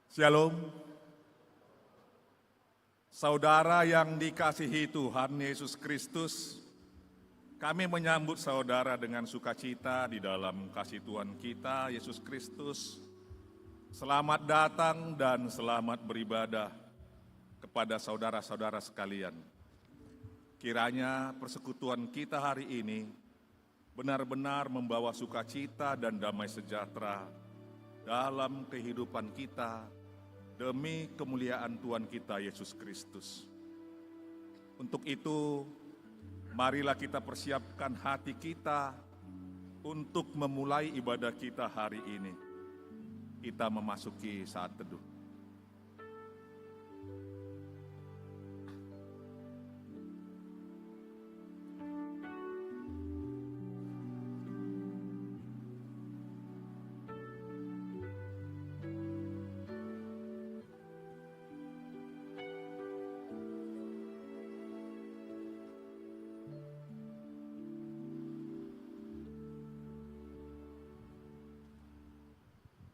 Shalom. Saudara yang dikasihi Tuhan Yesus Kristus, kami menyambut saudara dengan sukacita di dalam kasih Tuhan kita Yesus Kristus. Selamat datang dan selamat beribadah kepada saudara-saudara sekalian. Kiranya persekutuan kita hari ini benar-benar membawa sukacita dan damai sejahtera dalam kehidupan kita demi kemuliaan Tuhan kita Yesus Kristus. Untuk itu, marilah kita persiapkan hati kita untuk memulai ibadah kita hari ini. Kita memasuki saat teduh.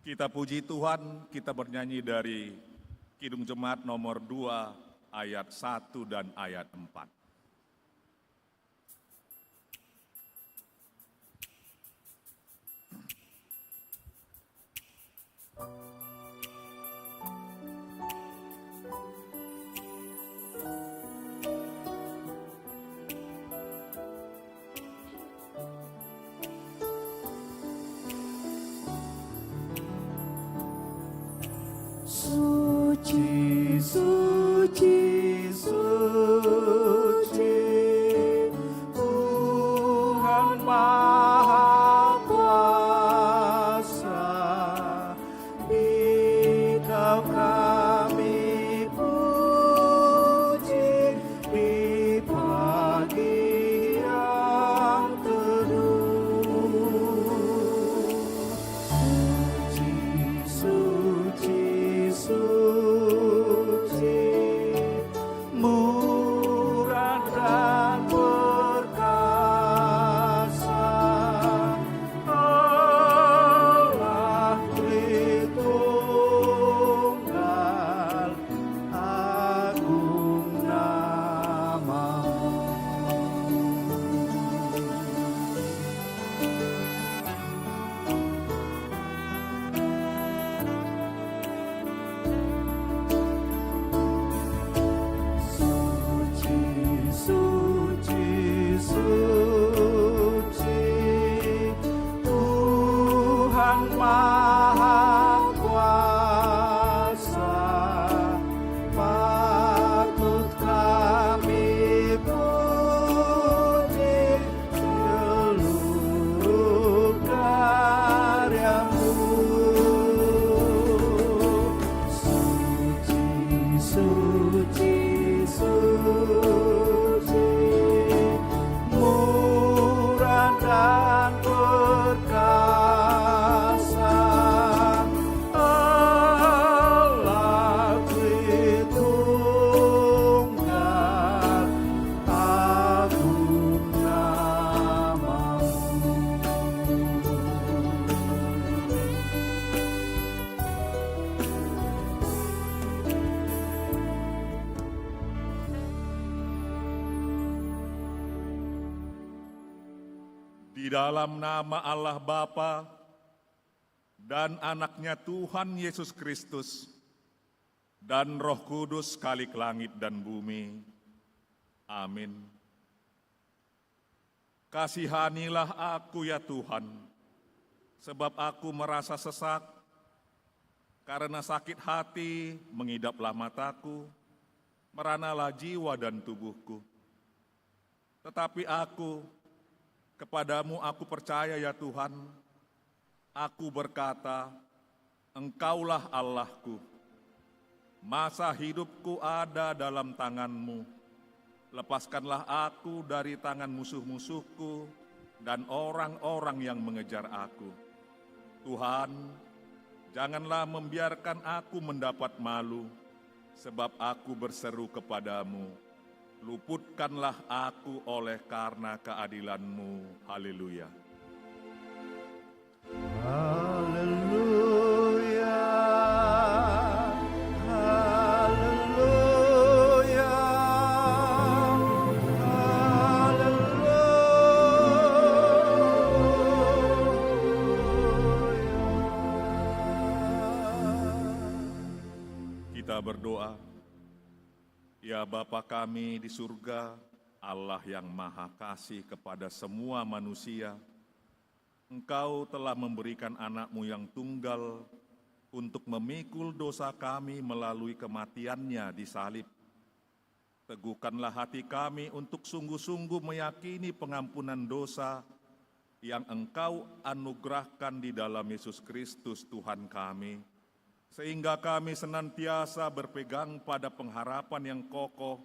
Kita puji Tuhan, kita bernyanyi dari Kidung Jemaat nomor 2 ayat 1 dan ayat 4. Suci, suci, suci, Tuhan Maha Kuasa, Engkau kami puji di pagi yang teduh. Suci, suci, murah dan perkasa, Allah Tritunggal, agung nama-Mu. Suci, suci, Tuhan Maha Kuasa, patut kami puji seluruh karya-Mu. Suci, suci, murah dan perkasa, Allah Tritunggal, agung nama-Mu. Di dalam nama Allah Bapa dan anaknya Tuhan Yesus Kristus dan Roh Kudus Khalik langit dan bumi. Amin. Kasihanilah aku ya Tuhan, sebab aku merasa sesak, karena sakit hati mengidaplah mataku, meranalah jiwa dan tubuhku. Tetapi kepadamu aku percaya ya Tuhan, aku berkata, Engkaulah Allahku. Masa hidupku ada dalam tangan-Mu. Lepaskanlah aku dari tangan musuh-musuhku dan orang-orang yang mengejar aku. Tuhan, janganlah membiarkan aku mendapat malu, sebab aku berseru kepadamu. Luputkanlah aku oleh karena keadilan-Mu. Haleluya. Haleluya. kita berdoa. Ya Bapa kami di surga, Allah yang Maha Kasih kepada semua manusia, Engkau telah memberikan anak-Mu yang tunggal untuk memikul dosa kami melalui kematiannya di salib. Teguhkanlah hati kami untuk sungguh-sungguh meyakini pengampunan dosa yang Engkau anugerahkan di dalam Yesus Kristus Tuhan kami, sehingga kami senantiasa berpegang pada pengharapan yang kokoh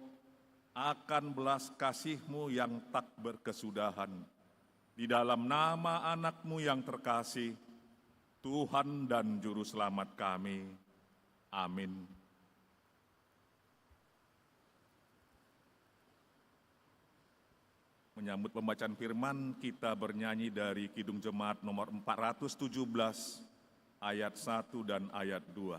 akan belas kasih-Mu yang tak berkesudahan. Di dalam nama anak-Mu yang terkasih, Tuhan dan Juru Selamat kami. Amin. Menyambut pembacaan firman, kita bernyanyi dari Kidung Jemaat nomor 417, ayat 1 dan ayat 2.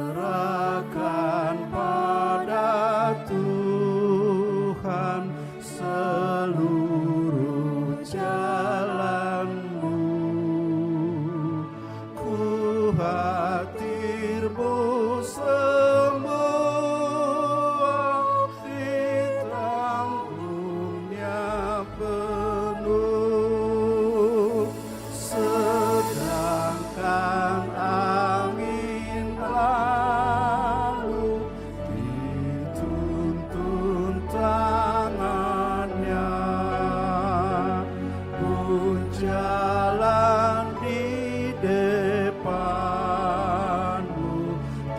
Serahkan pada Tuhan seluruh jalanmu, ku khawatirmu semua ditanggungnya penuh, sedangkan angin lalu dituntun tangannya, pun jalan di depanmu,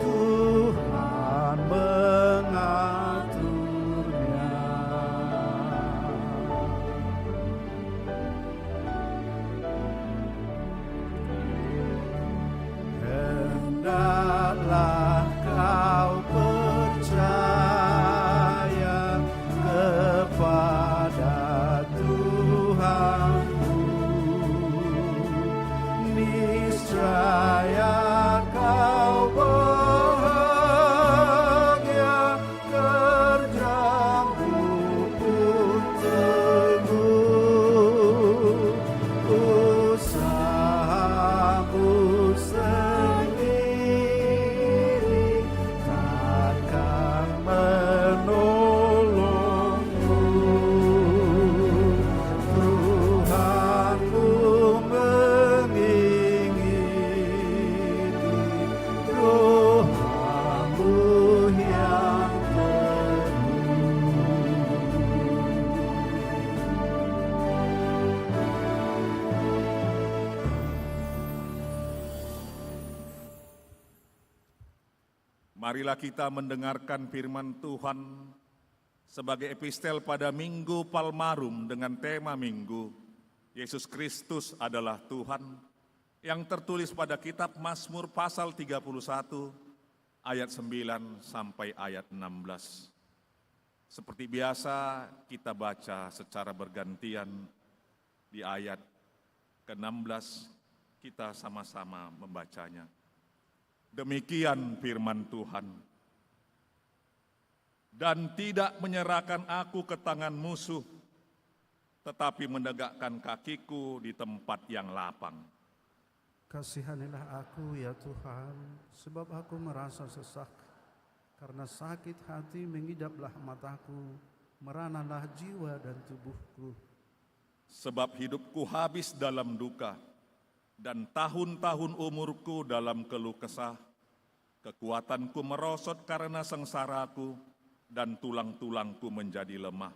Tuhan mengaturnya. Hendaklah kau percaya kepada Tuhanmu, niscaya kau bahagia, kerjamu pun teguh, usahamu sendiri takkan menolongmu. Tuhanmu mengingini doamu yang teguh. Marilah kita mendengarkan firman Tuhan sebagai epistel pada Minggu Palmarum dengan tema Minggu Yesus Kristus adalah Tuhan, yang tertulis pada kitab Mazmur pasal 31 ayat 9 sampai ayat 16. Seperti biasa kita baca secara bergantian di ayat ke-16, kita sama-sama membacanya. Demikian firman Tuhan. Dan tidak menyerahkan aku ke tangan musuh, tetapi menegakkan kakiku di tempat yang lapang. Kasihanilah aku ya Tuhan, sebab aku merasa sesak. Karena sakit hati mengidaplah mataku, meranalah jiwa dan tubuhku. Sebab hidupku habis dalam duka, dan tahun-tahun umurku dalam keluh kesah. Kekuatanku merosot karena sengsaraku, dan tulang-tulangku menjadi lemah.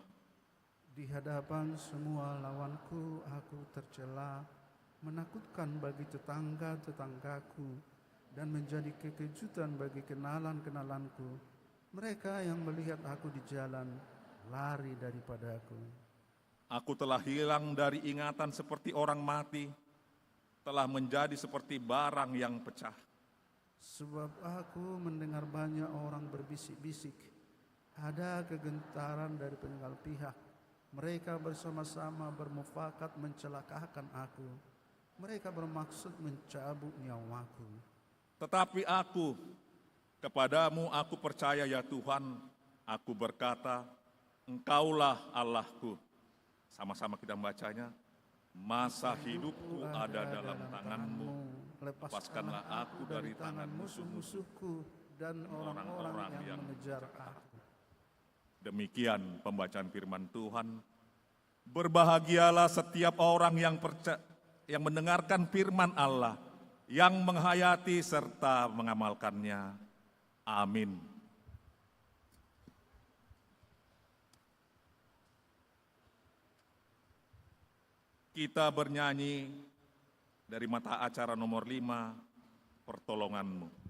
Di hadapan semua lawanku aku tercela, menakutkan bagi tetangga-tetanggaku, dan menjadi kekejutan bagi kenalan-kenalanku. Mereka yang melihat aku di jalan lari daripadaku. Aku telah hilang dari ingatan seperti orang mati, telah menjadi seperti barang yang pecah. Sebab aku mendengar banyak orang berbisik-bisik, ada kegentaran dari peninggal pihak. Mereka bersama-sama bermufakat mencelakakan aku. Mereka bermaksud mencabut nyawaku. Tetapi aku, kepadamu aku percaya ya Tuhan, aku berkata, Engkaulah Allahku. Sama-sama kita membacanya. Masa hidupku ada dalam tangan-Mu, lepaskanlah aku dari tangan musuh-musuhku dan orang-orang yang mengejar aku. Demikian pembacaan firman Tuhan. Berbahagialah setiap orang yang mendengarkan firman Allah, yang menghayati serta mengamalkannya. Amin. Kita bernyanyi dari mata acara nomor 5, Pertolongan-Mu.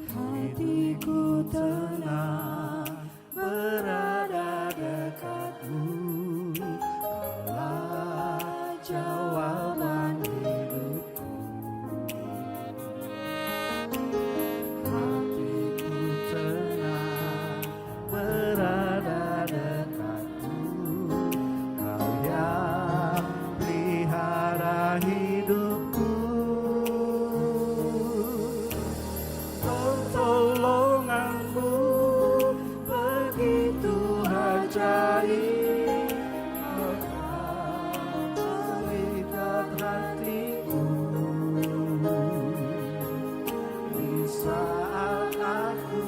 Hatiku tenang berada dekatmu, Kaulah jawaban hidupku. Hatiku tenang berada dekatmu, Kau yang pelihara hidupku. Pertolonganmu begitu ajaib, terikat hatiku. Di saat aku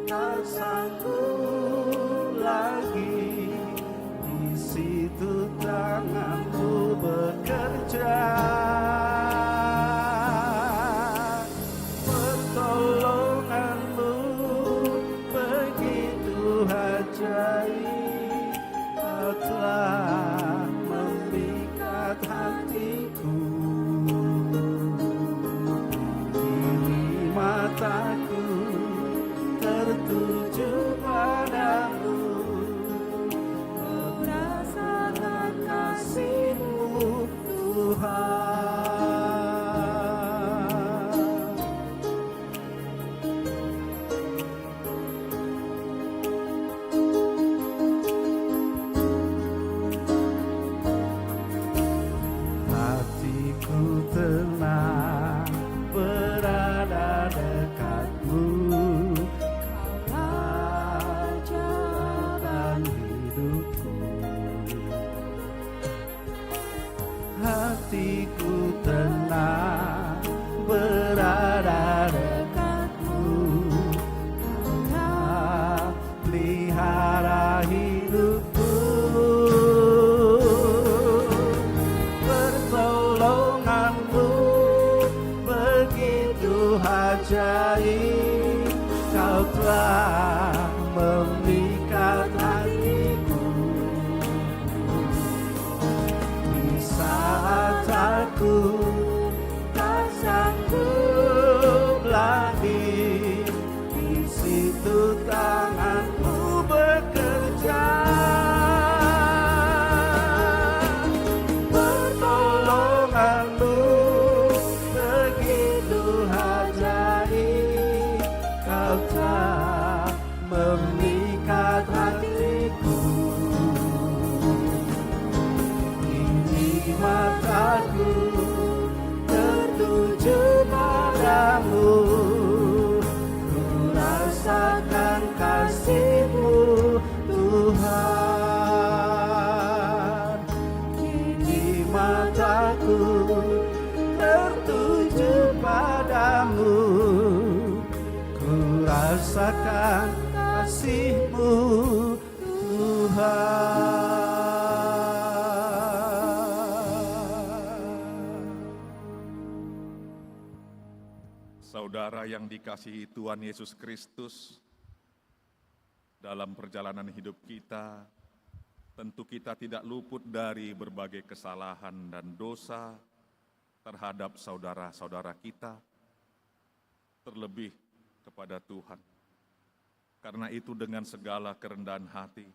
tak sanggup lagi, di situ tanganmu bekerja. Pertolonganmu begitu ajaib, Kau telah memikat hatiku. Kini mataku tertuju padamu, merasakan kasih-Mu Tuhan. Hatiku tenang berada dekatmu, Kaulah jawaban hidupku. Hatiku tenang berada dekatmu, Kaulah pelihara hidupku. Pertolonganmu begitu ajaib, Kau telah memikat hatiku. Di saat aku tak sanggup lagi, di situ tangan-Mu bekerja. Pertolonganmu begitu ajaib, Kau telah memikat hatiku. Kini mataku tertuju padamu, ku rasakan kasih-Mu Tuhan. Kini mataku tertuju padamu, ku rasakan kasih-Mu Tuhan. Saudara yang dikasihi Tuhan Yesus Kristus, dalam perjalanan hidup kita, tentu kita tidak luput dari berbagai kesalahan dan dosa terhadap saudara-saudara kita, terlebih kepada Tuhan. Karena itu dengan segala kerendahan hati,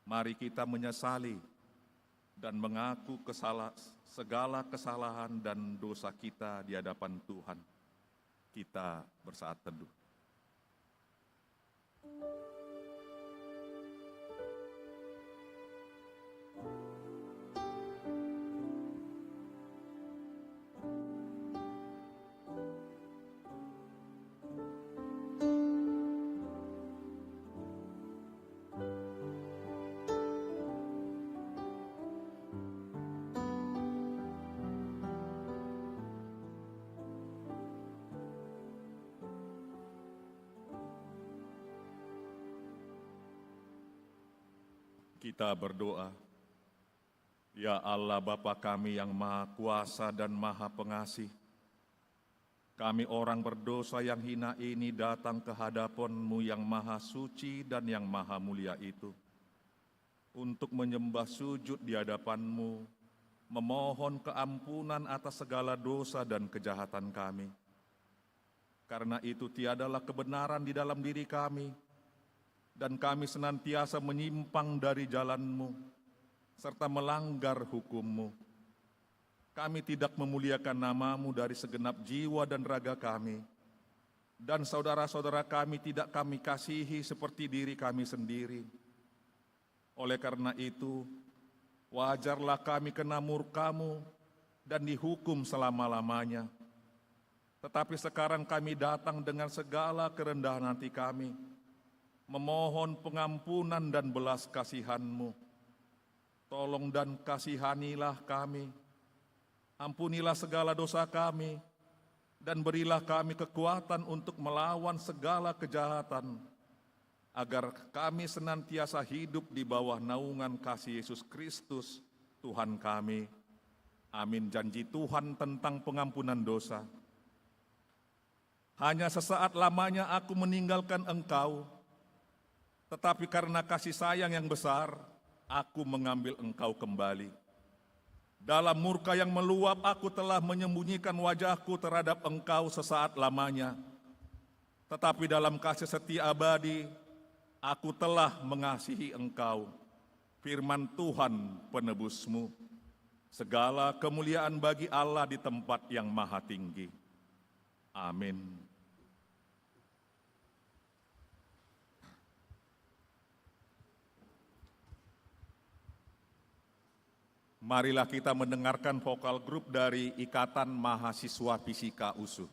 mari kita menyesali dan mengaku segala kesalahan dan dosa kita di hadapan Tuhan. Kita bersaat teduh. Kita berdoa. Ya Allah Bapa kami yang Maha Kuasa dan Maha Pengasih, kami orang berdosa yang hina ini datang ke hadapan-Mu yang Maha Suci dan yang Maha Mulia itu, untuk menyembah sujud di hadapan-Mu, memohon keampunan atas segala dosa dan kejahatan kami. Karena itu tiadalah kebenaran di dalam diri kami, dan kami senantiasa menyimpang dari jalan-Mu, serta melanggar hukum-Mu. Kami tidak memuliakan nama-Mu dari segenap jiwa dan raga kami, dan saudara-saudara kami tidak kami kasihi seperti diri kami sendiri. Oleh karena itu, wajarlah kami kena murka-Mu dan dihukum selama-lamanya. Tetapi sekarang kami datang dengan segala kerendahan hati kami, memohon pengampunan dan belas kasihan-Mu. Tolong dan kasihanilah kami, ampunilah segala dosa kami, dan berilah kami kekuatan untuk melawan segala kejahatan, agar kami senantiasa hidup di bawah naungan kasih Yesus Kristus, Tuhan kami. Amin. Janji Tuhan tentang pengampunan dosa. Hanya sesaat lamanya aku meninggalkan Engkau, tetapi karena kasih sayang yang besar, aku mengambil Engkau kembali. Dalam murka yang meluap, aku telah menyembunyikan wajahku terhadap Engkau sesaat lamanya. Tetapi dalam kasih setia abadi, aku telah mengasihi Engkau. Firman Tuhan penebus-Mu. Segala kemuliaan bagi Allah di tempat yang maha tinggi. Amin. Marilah kita mendengarkan vokal grup dari Ikatan Mahasiswa Fisika USU.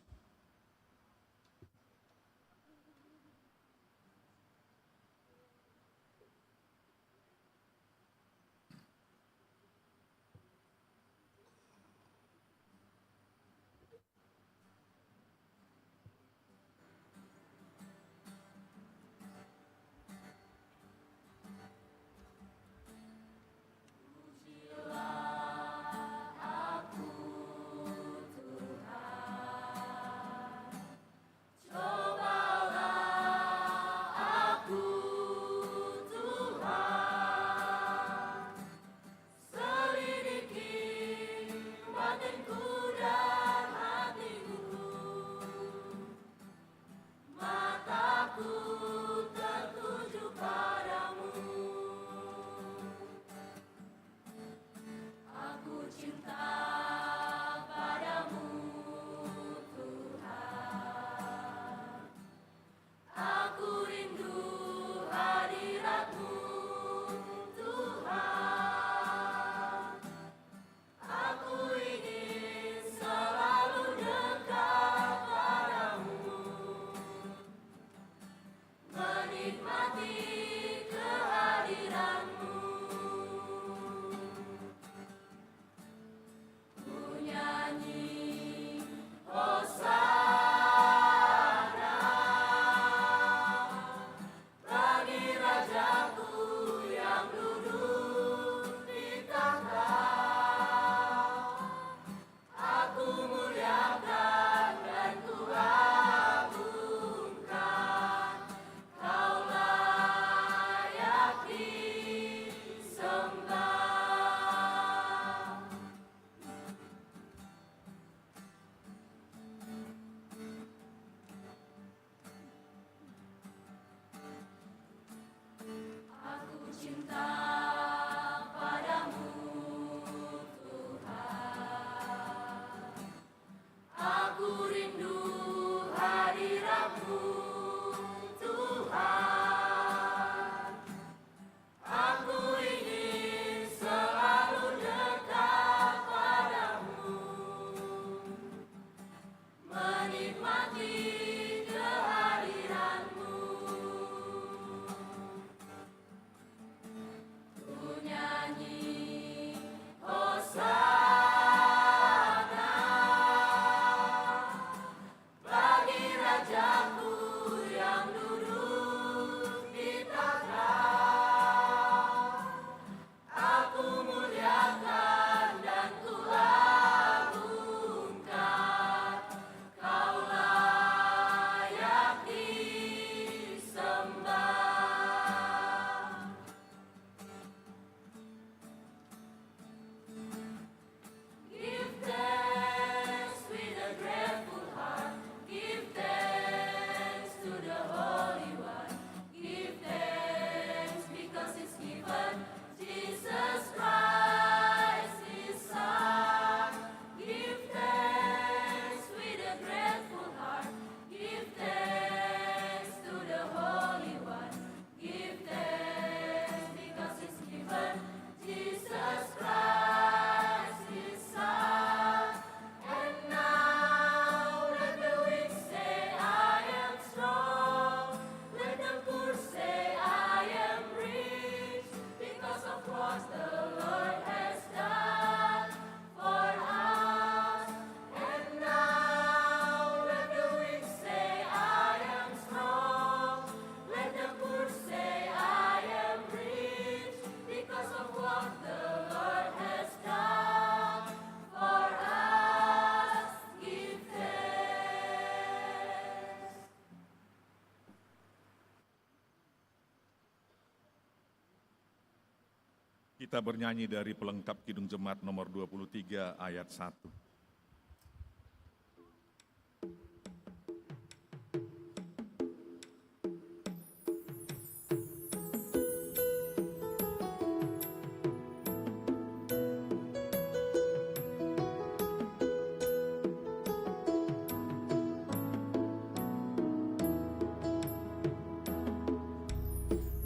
Kita bernyanyi dari pelengkap Kidung Jemaat nomor 23 ayat 1.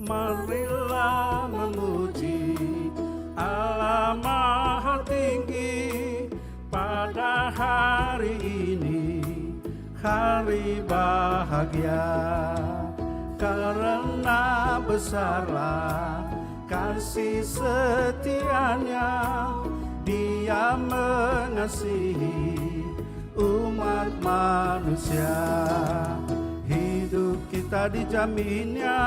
Marilah memuji Allah Maha Tinggi pada hari ini, hari bahagia, karena besarlah kasih setianya. Dia mengasihi umat manusia. Hidup kita dijaminnya,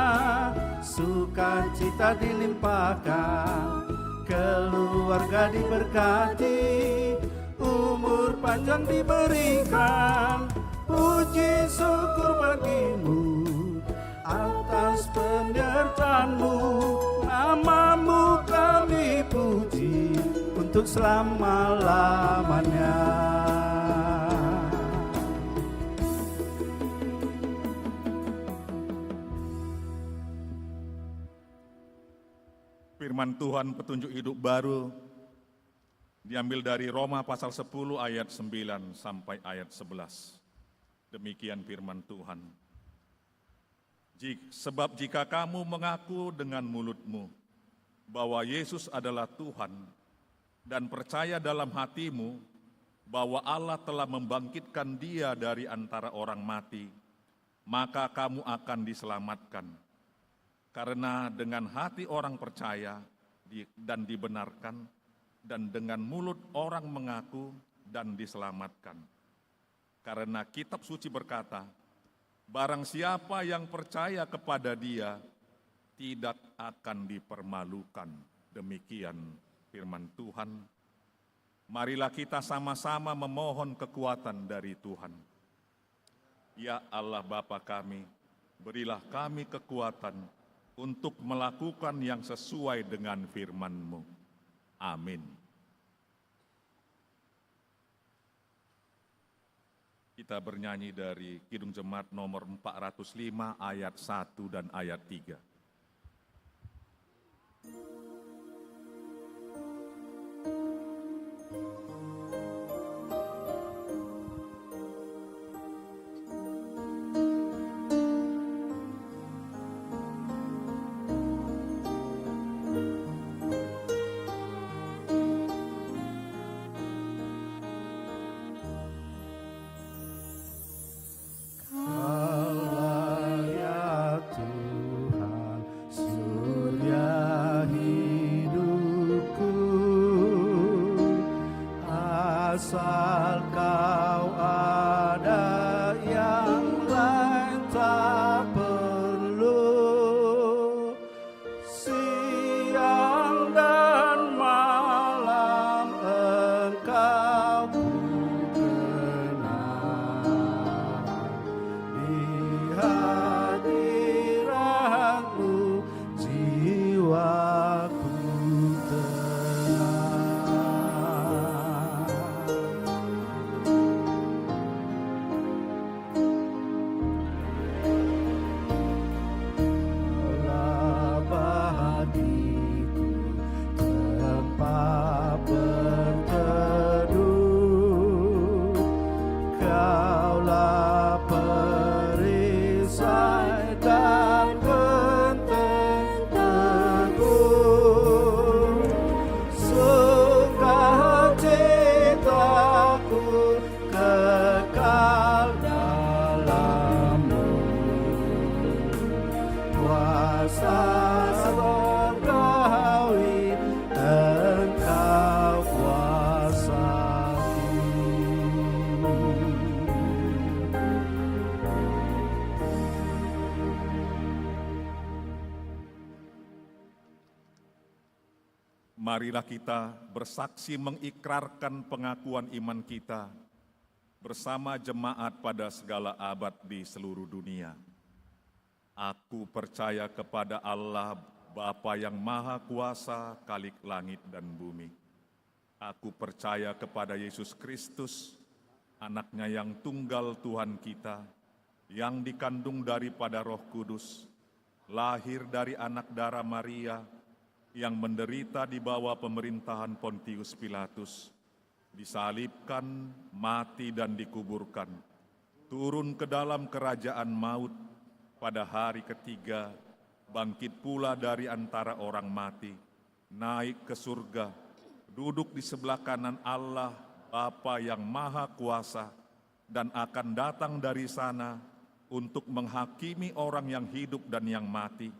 sukacita dilimpahkan, keluarga diberkati, umur panjang diberikan. Puji syukur bagimu atas penyertaanmu, namamu kami puji untuk selama-lamanya. Firman Tuhan petunjuk hidup baru diambil dari Roma pasal 10 ayat 9 sampai ayat 11. Demikian firman Tuhan. Sebab jika kamu mengaku dengan mulutmu bahwa Yesus adalah Tuhan dan percaya dalam hatimu bahwa Allah telah membangkitkan Dia dari antara orang mati, maka kamu akan diselamatkan. Karena dengan hati orang percaya dan dibenarkan, dan dengan mulut orang mengaku dan diselamatkan. Karena kitab suci berkata, barang siapa yang percaya kepada Dia, tidak akan dipermalukan. Demikian firman Tuhan. Marilah kita sama-sama memohon kekuatan dari Tuhan. Ya Allah Bapa kami, berilah kami kekuatan untuk melakukan yang sesuai dengan firman-Mu. Amin. Kita bernyanyi dari Kidung Jemaat nomor 405 ayat 1 dan ayat 3. Asal kau ada, yang lain tak perlu. Siang dan malam Engkau ku kenal. Di hadirat-Mu jiwaku tenang. Marilah kita bersaksi mengikrarkan pengakuan iman kita bersama jemaat pada segala abad di seluruh dunia. Aku percaya kepada Allah Bapa yang Maha Kuasa, Khalik langit dan bumi. Aku percaya kepada Yesus Kristus, anaknya yang tunggal Tuhan kita, yang dikandung daripada Roh Kudus, lahir dari anak darah Maria, yang menderita di bawah pemerintahan Pontius Pilatus, disalibkan, mati dan dikuburkan, turun ke dalam kerajaan maut, pada hari ketiga, bangkit pula dari antara orang mati, naik ke surga, duduk di sebelah kanan Allah, Bapa yang Maha Kuasa, dan akan datang dari sana untuk menghakimi orang yang hidup dan yang mati.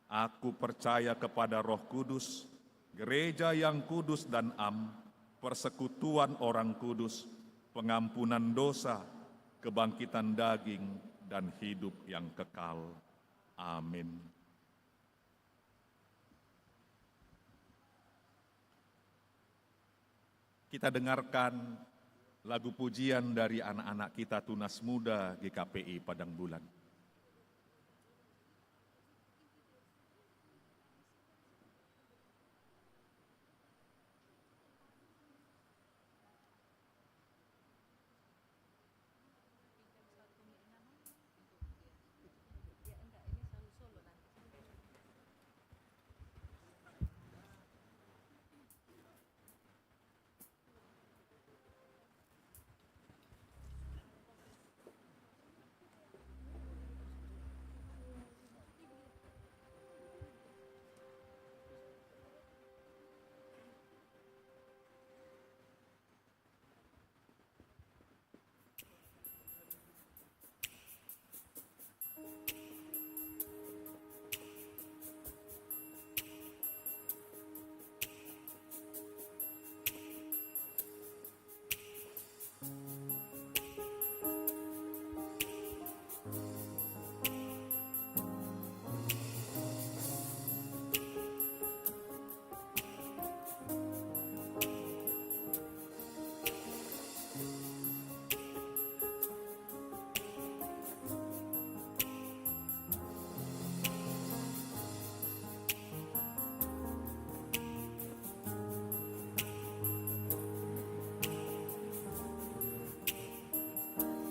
Aku percaya kepada Roh Kudus, gereja yang kudus dan persekutuan orang kudus, pengampunan dosa, kebangkitan daging, dan hidup yang kekal. Amin. Kita dengarkan lagu pujian dari anak-anak kita Tunas Muda GKPI Padang Bulan.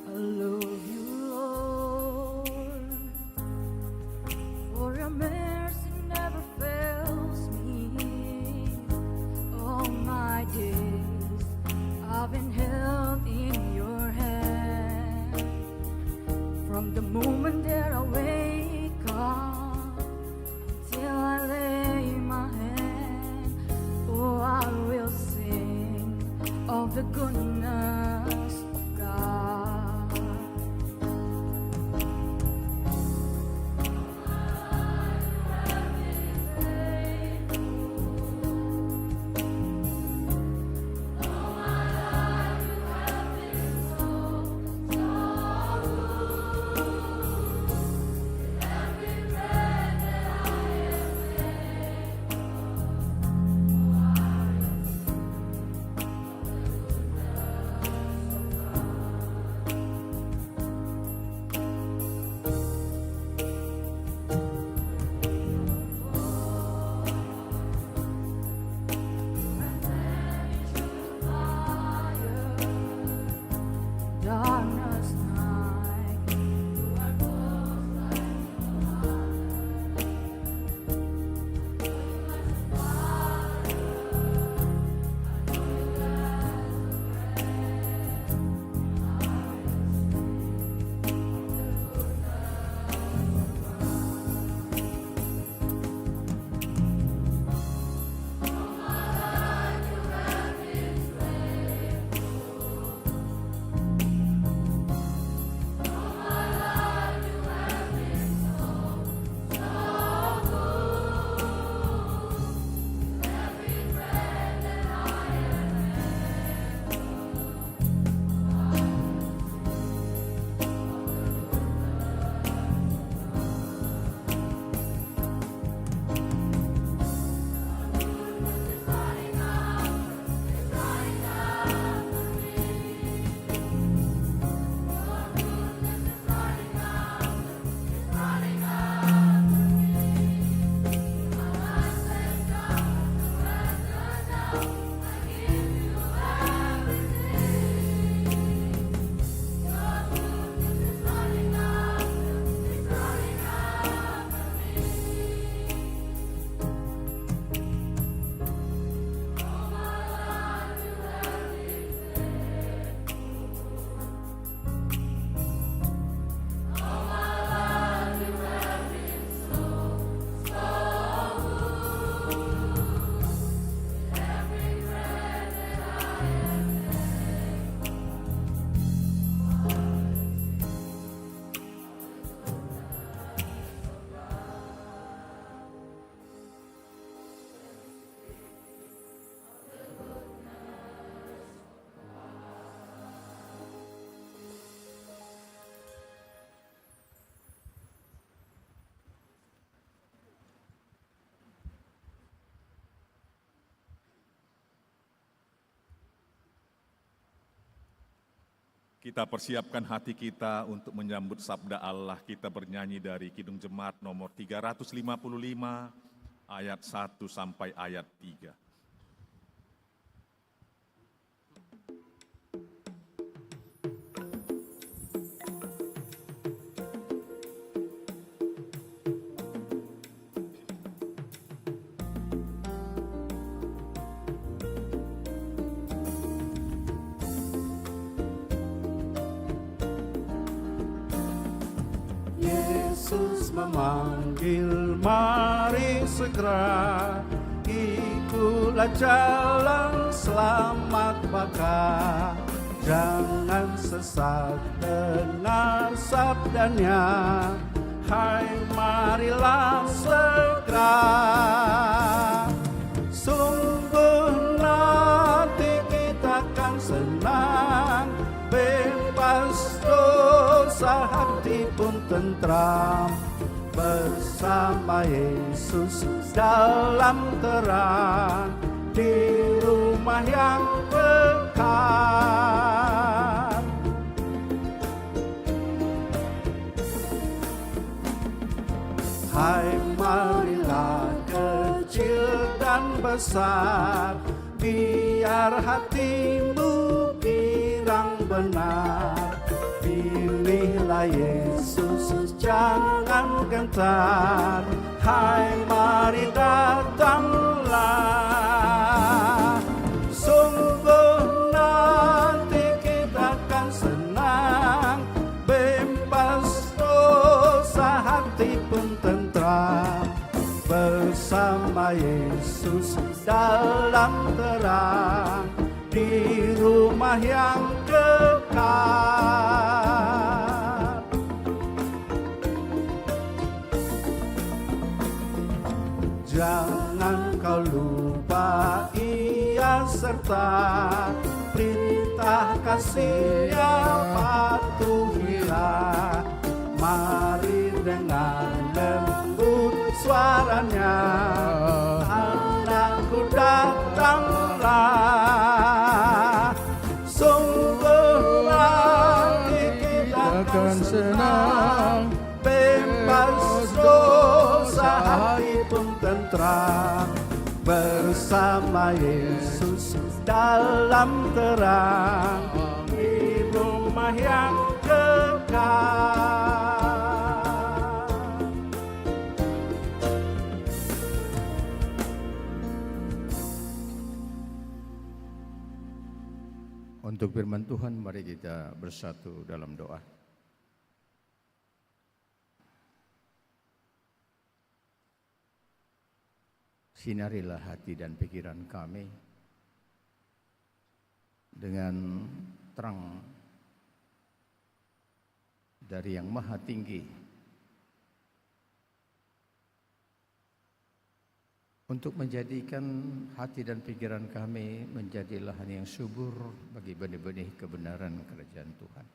I love you, Lord, for your mercy never fails me. All my days I've been held in your hand. From the moment that I wake up till I lay my head, oh, I will sing of the goodness of God. Kita persiapkan hati kita untuk menyambut sabda Allah. Kita bernyanyi dari Kidung Jemaat nomor 355, ayat 1 sampai ayat 3. Yesus memanggil, mari segera ikutlah jalan selamat baka. Jangan sesat, dengar sabdanya, hai marilah segera. Sungguh nanti kita akan senang, bebas dosa, hati pun tentram, bersama Yesus dalam terang, di rumah yang kekal. Hai marilah kecil dan besar, biar hatimu girang benar. Pilihlah Yesus, jangan gentar, hai mari datanglah. Sungguh nanti kita akan senang, bebas dosa, hati pun tentram, bersama Yesus dalam terang, di rumah yang kekal. Jangan kau lupa Ia serta perintah kasih-Nya patuhilah. Mari dengar lembut suaranya, anakku datanglah. Sungguh nanti kita akan senang, bebas dosa, hati pun tentram, bersama Yesus dalam terang, di rumah yang kekal. Untuk firman Tuhan, mari kita bersatu dalam doa. Sinarilah hati dan pikiran kami dengan terang dari Yang Maha Tinggi, untuk menjadikan hati dan pikiran kami menjadi lahan yang subur bagi benih-benih kebenaran kerajaan Tuhan.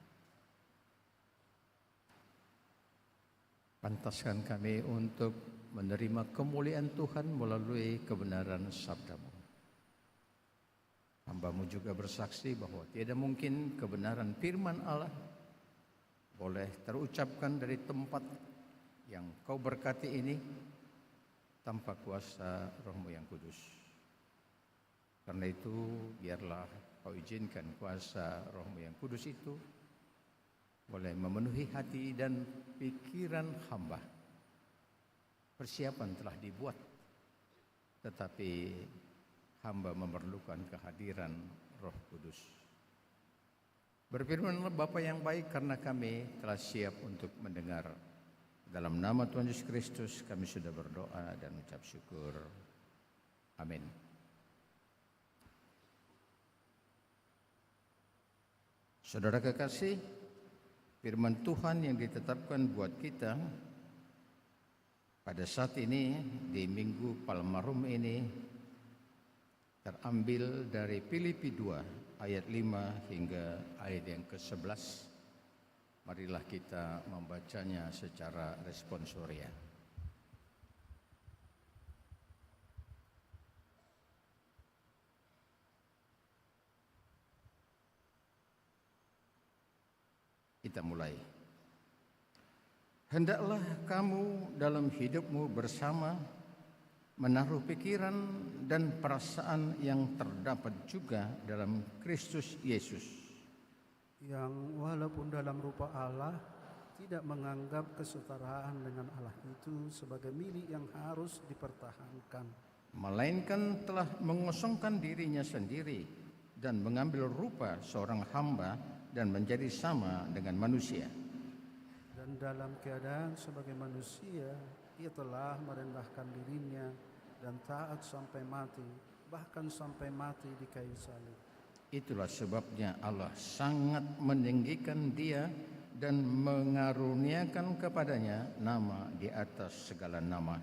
Pantaskan kami untuk menerima kemuliaan Tuhan melalui kebenaran sabda-Mu. Hamba-Mu juga bersaksi bahwa tiada mungkin kebenaran firman Allah boleh terucapkan dari tempat yang Kau berkati ini tanpa kuasa Roh-Mu yang kudus. Karena itu biarlah Kau izinkan kuasa Roh-Mu yang kudus itu boleh memenuhi hati dan pikiran hamba. Persiapan telah dibuat, tetapi hamba memerlukan kehadiran Roh Kudus. Berfirmanlah Bapa yang baik, karena kami telah siap untuk mendengar. Dalam nama Tuhan Yesus Kristus kami sudah berdoa dan ucap syukur. Amin. Saudara kekasih, firman Tuhan yang ditetapkan buat kita pada saat ini di Minggu Palmarum ini terambil dari Filipi 2 ayat 5 hingga ayat yang ke-11. Marilah kita membacanya secara responsoria. Kita mulai. Hendaklah kamu dalam hidupmu bersama menaruh pikiran dan perasaan yang terdapat juga dalam Kristus Yesus, yang walaupun dalam rupa Allah tidak menganggap kesetaraan dengan Allah itu sebagai milik yang harus dipertahankan, melainkan telah mengosongkan dirinya sendiri dan mengambil rupa seorang hamba dan menjadi sama dengan manusia. dan dalam keadaan sebagai manusia ia telah merendahkan dirinya dan taat sampai mati, bahkan sampai mati di kayu salib. Itulah sebabnya Allah sangat meninggikan dia dan mengaruniakan kepadanya nama di atas segala nama,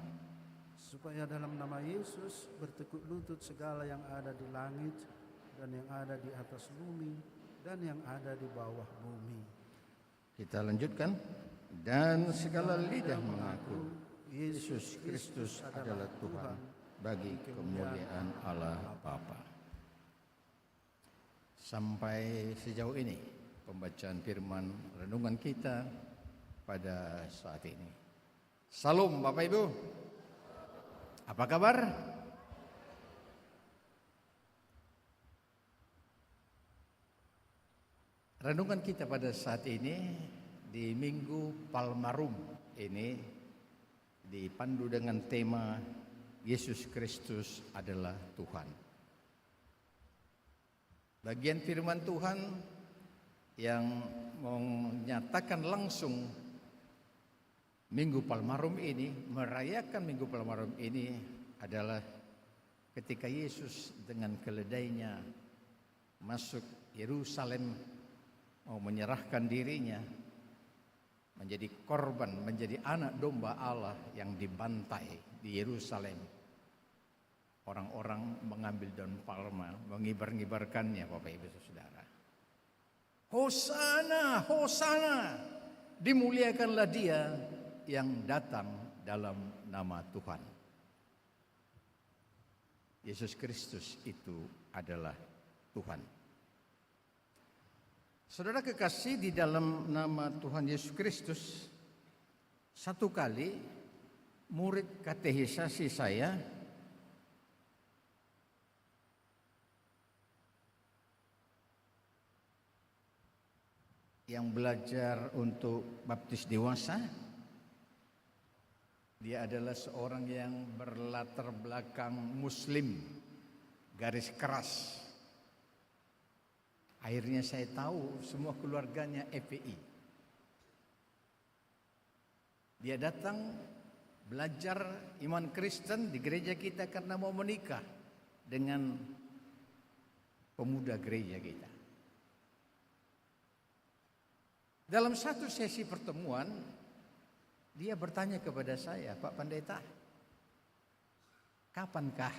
Supaya dalam nama Yesus bertekuk lutut segala yang ada di langit dan yang ada di atas bumi dan yang ada di bawah bumi. Kita lanjutkan. Dan segala lidah mengaku Yesus Kristus adalah Tuhan bagi kemuliaan Allah Bapa. Sampai sejauh ini pembacaan firman renungan kita pada saat ini. Salam Bapak Ibu. Apa kabar? Renungan kita pada saat ini di Minggu Palmarum ini dipandu dengan tema Yesus Kristus adalah Tuhan. Bagian firman Tuhan yang menyatakan langsung Minggu Palmarum ini, merayakan Minggu Palmarum ini adalah ketika Yesus dengan keledainya masuk Yerusalem, mau menyerahkan dirinya menjadi korban, menjadi anak domba Allah yang dibantai di Yerusalem. Orang-orang mengambil daun palma, mengibar-ngibarkannya, Bapak Ibu Saudara. Hosana, Hosana, dimuliakanlah dia yang datang dalam nama Tuhan. Yesus Kristus itu adalah Tuhan. Saudara kekasih, di dalam nama Tuhan Yesus Kristus, satu kali murid katekisasi saya yang belajar untuk baptis dewasa, dia adalah seorang yang berlatar belakang Muslim, garis keras. Akhirnya saya tahu semua keluarganya FPI. Dia datang belajar iman Kristen di gereja kita karena mau menikah dengan pemuda gereja kita. Dalam satu sesi pertemuan, dia bertanya kepada saya, Pak Pendeta, kapankah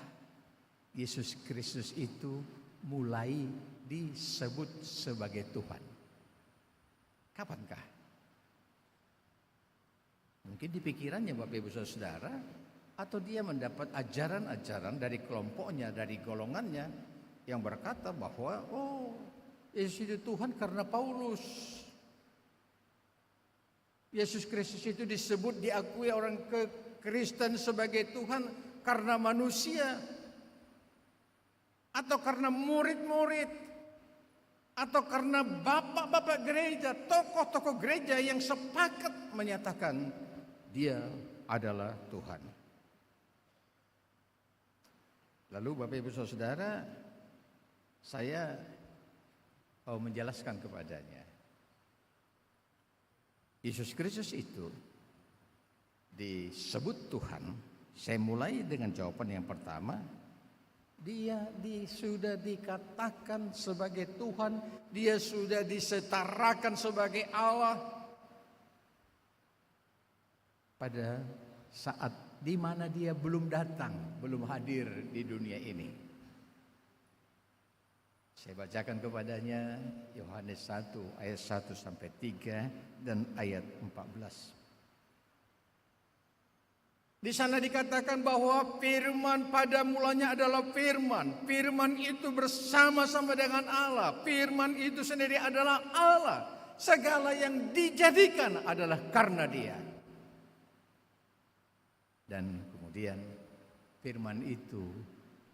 Yesus Kristus itu mulai disebut sebagai Tuhan? Kapankah? Mungkin di pikirannya Bapak Ibu Saudara, atau dia mendapat ajaran-ajaran dari kelompoknya, dari golongannya yang berkata bahwa Yesus itu Tuhan karena Paulus. Yesus Kristus itu disebut, diakui orang Kristen sebagai Tuhan karena manusia, atau karena murid-murid, atau karena bapak-bapak gereja, tokoh-tokoh gereja yang sepakat menyatakan dia adalah Tuhan. Lalu Bapak Ibu Saudara, saya mau menjelaskan kepadanya, Yesus Kristus itu disebut Tuhan. Saya mulai dengan jawaban yang pertama. Dia sudah dikatakan sebagai Tuhan, dia sudah disetarakan sebagai Allah pada saat di mana dia belum datang, belum hadir di dunia ini. Saya bacakan kepadanya Yohanes 1 ayat 1 sampai 3 dan ayat 14. Di sana dikatakan bahwa firman pada mulanya adalah firman. Firman itu bersama-sama dengan Allah. Firman itu sendiri adalah Allah. segala yang dijadikan adalah karena Dia. Dan kemudian firman itu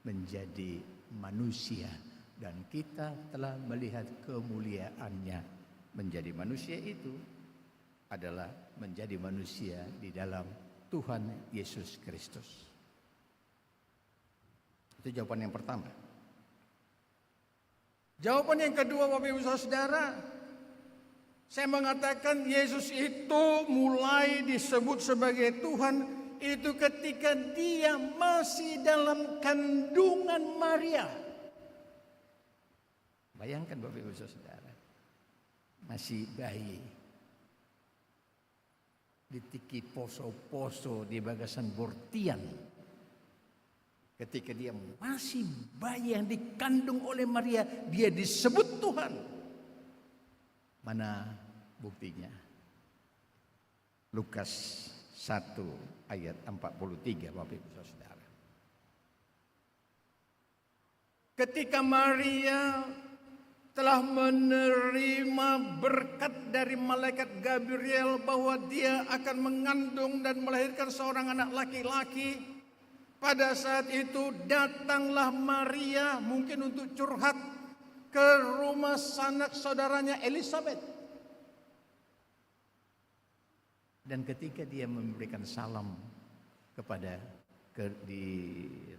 menjadi manusia dan kita telah melihat kemuliaannya. Menjadi manusia itu adalah menjadi manusia di dalam Tuhan Yesus Kristus. Itu jawaban yang pertama. Jawaban yang kedua, Bapak Ibu Saudara, saya mengatakan Yesus itu mulai disebut sebagai Tuhan itu ketika Dia masih dalam kandungan Maria. Bayangkan Bapak Ibu Saudara, masih bayi, ditiki poso-poso di bagasan Bortian. Ketika Dia masih bayi yang dikandung oleh Maria, Dia disebut Tuhan. Mana buktinya? Lukas 1 ayat 43, Bapak Ibu Saudara. Ketika Maria telah menerima berkat dari malaikat Gabriel bahwa dia akan mengandung dan melahirkan seorang anak laki-laki, pada saat itu datanglah Maria mungkin untuk curhat ke rumah sanak saudaranya Elizabeth. Dan ketika dia memberikan salam di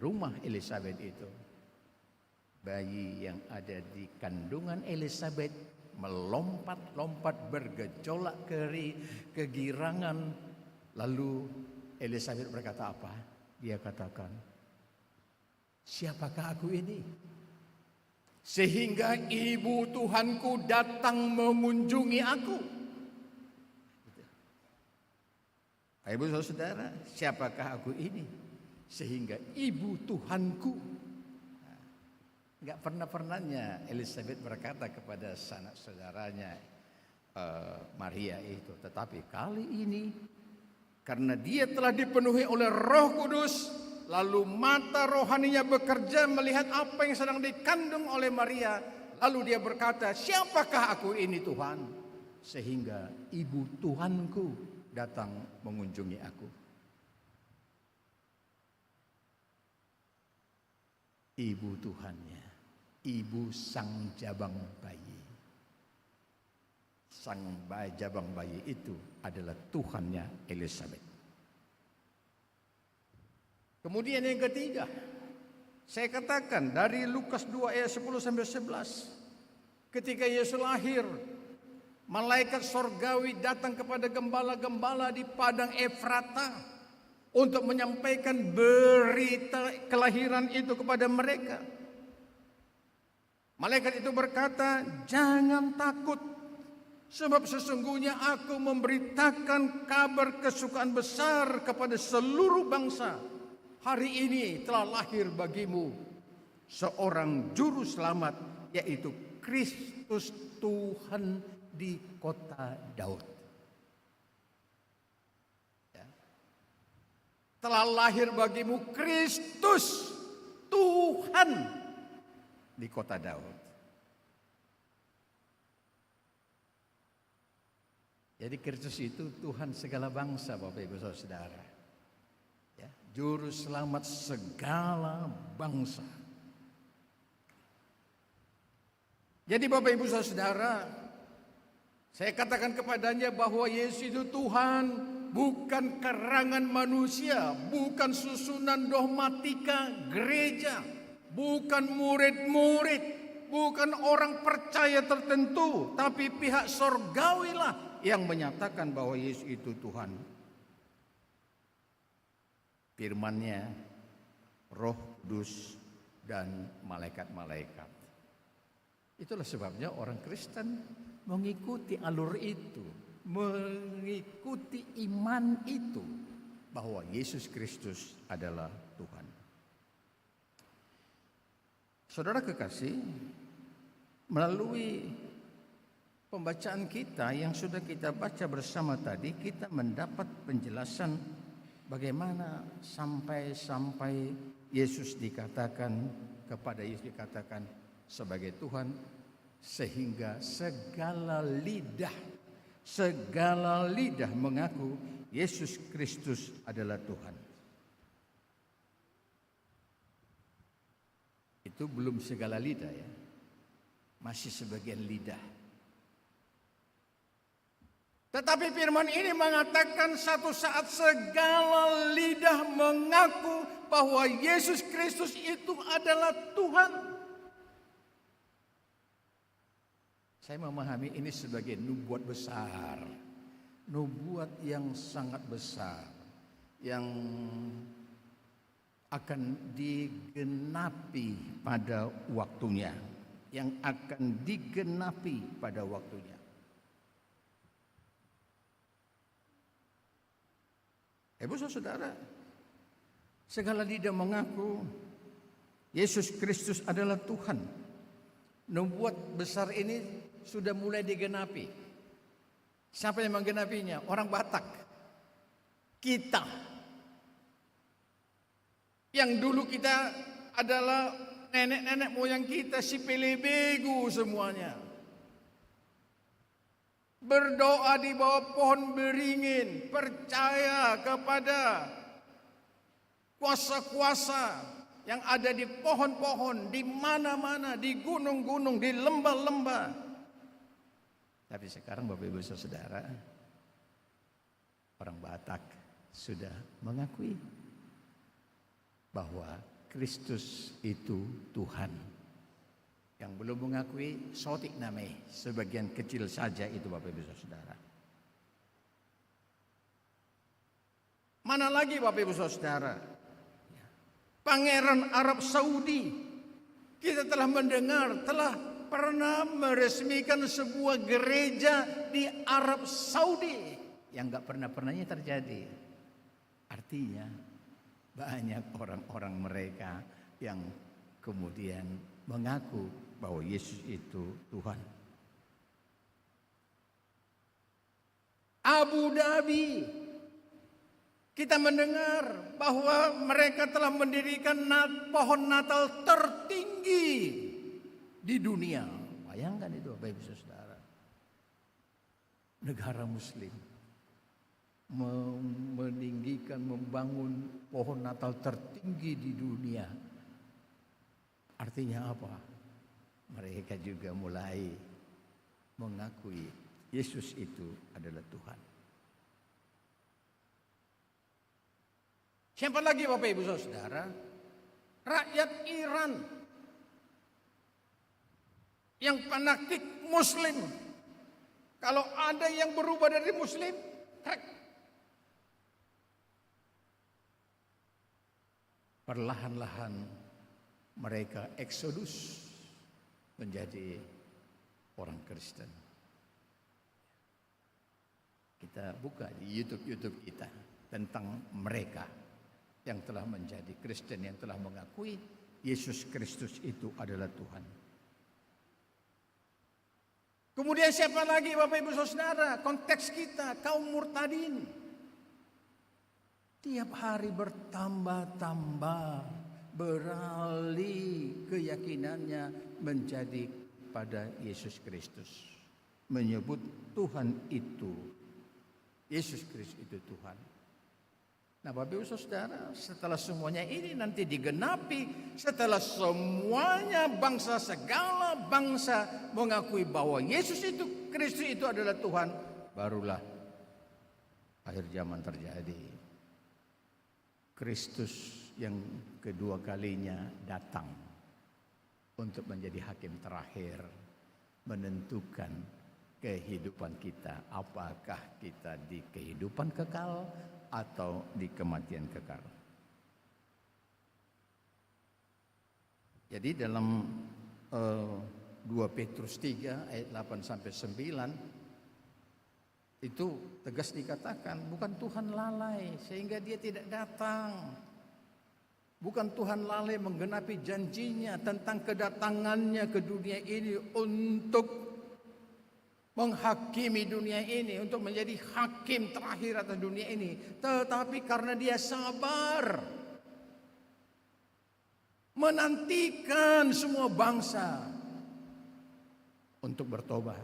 rumah Elizabeth itu, bayi yang ada di kandungan Elizabeth melompat-lompat bergejolak kegirangan. Lalu Elizabeth berkata apa? Dia katakan, siapakah aku ini? Sehingga ibu Tuhanku datang mengunjungi aku. Ibu saudara, siapakah aku ini? Sehingga ibu Tuhanku. Enggak pernahnya Elizabeth berkata kepada sanak saudaranya Maria itu. Tetapi kali ini karena dia telah dipenuhi oleh Roh Kudus, lalu mata rohaninya bekerja melihat apa yang sedang dikandung oleh Maria. Lalu dia berkata, siapakah aku ini Tuhan? Sehingga ibu Tuhanku datang mengunjungi aku. Ibu Tuhannya, ibu sang jabang bayi. Sang jabang bayi itu adalah Tuhannya Elizabeth. Kemudian yang ketiga, saya katakan dari Lukas 2 ayat 10 sampai 11. Ketika Yesus lahir, malaikat sorgawi datang kepada gembala-gembala di padang Efrata untuk menyampaikan berita kelahiran itu kepada mereka. Malaikat itu berkata, jangan takut, sebab sesungguhnya aku memberitakan kabar kesukaan besar kepada seluruh bangsa. Hari ini telah lahir bagimu seorang juru selamat, yaitu Kristus Tuhan di kota Daud. Ya. Telah lahir bagimu Kristus Tuhan di kota Daud. Jadi Kristus itu Tuhan segala bangsa, Bapak Ibu Saudara. Ya, juru selamat segala bangsa. Jadi Bapak Ibu Saudara, saya katakan kepadanya bahwa Yesus itu Tuhan, bukan karangan manusia, bukan susunan dogmatika gereja, bukan murid-murid, bukan orang percaya tertentu, tapi pihak sorgawilah yang menyatakan bahwa Yesus itu Tuhan. Firman-Nya, Roh Kudus, dan malaikat-malaikat. Itulah sebabnya orang Kristen mengikuti alur itu, mengikuti iman itu, bahwa Yesus Kristus adalah Tuhan. Saudara kekasih, melalui pembacaan kita yang sudah kita baca bersama tadi, kita mendapat penjelasan bagaimana sampai Yesus dikatakan, kepada Yesus dikatakan sebagai Tuhan, sehingga segala lidah mengaku Yesus Kristus adalah Tuhan. Itu belum segala lidah ya, masih sebagian lidah. Tetapi firman ini mengatakan satu saat segala lidah mengaku bahwa Yesus Kristus itu adalah Tuhan. Saya memahami ini sebagai nubuat besar, nubuat yang sangat besar, yang akan digenapi pada waktunya, Ibu saudara, segala lidah mengaku Yesus Kristus adalah Tuhan. Nubuat besar ini sudah mulai digenapi. Siapa yang menggenapinya? Orang Batak. Kita. Yang dulu kita adalah nenek-nenek moyang kita, si pelebegu semuanya. Berdoa di bawah pohon beringin, percaya kepada kuasa-kuasa yang ada di pohon-pohon, di mana-mana, di gunung-gunung, di lembah-lembah. Tapi sekarang Bapak Ibu Saudara, orang Batak sudah mengakui bahwa Kristus itu Tuhan. Yang belum mengakui sotik namai, sebagian kecil saja itu Bapak Ibu Saudara. Mana lagi Bapak Ibu Saudara? Pangeran Arab Saudi, kita telah mendengar, telah pernah meresmikan sebuah gereja di Arab Saudi yang gak pernah-pernahnya terjadi. Artinya banyak orang-orang mereka yang kemudian mengaku bahwa Yesus itu Tuhan. Abu Dhabi, kita mendengar bahwa mereka telah mendirikan pohon Natal tertinggi di dunia. Bayangkan itu Bapak Ibu Saudara. Negara Muslim meninggikan, membangun pohon Natal tertinggi di dunia. Artinya apa? Mereka juga mulai mengakui Yesus itu adalah Tuhan. Siapa lagi Bapak Ibu Saudara? Rakyat Iran yang fanatik Muslim. Kalau ada yang berubah dari Muslim, perlahan-lahan mereka eksodus menjadi orang Kristen. Kita buka di YouTube kita tentang mereka yang telah menjadi Kristen, yang telah mengakui Yesus Kristus itu adalah Tuhan. Kemudian siapa lagi Bapak Ibu Saudara? Konteks kita kaum murtadin. Tiap hari bertambah-tambah, beralih keyakinannya menjadi pada Yesus Kristus. Menyebut Tuhan itu, Yesus Kristus itu Tuhan. Nah Bapak Ibu Saudara, setelah semuanya ini nanti digenapi, setelah semuanya bangsa, segala bangsa mengakui bahwa Yesus itu, Kristus itu adalah Tuhan, barulah akhir zaman terjadi. Kristus yang kedua kalinya datang untuk menjadi hakim terakhir, menentukan kehidupan kita, apakah kita di kehidupan kekal atau di kematian kekal. Jadi dalam 2 Petrus 3 ayat 8 sampai 9 itu tegas dikatakan, bukan Tuhan lalai sehingga dia tidak datang. Bukan Tuhan lalai menggenapi janjinya tentang kedatangannya ke dunia ini untuk menghakimi dunia ini, untuk menjadi hakim terakhir atas dunia ini. Tetapi karena dia sabar menantikan semua bangsa untuk bertobat,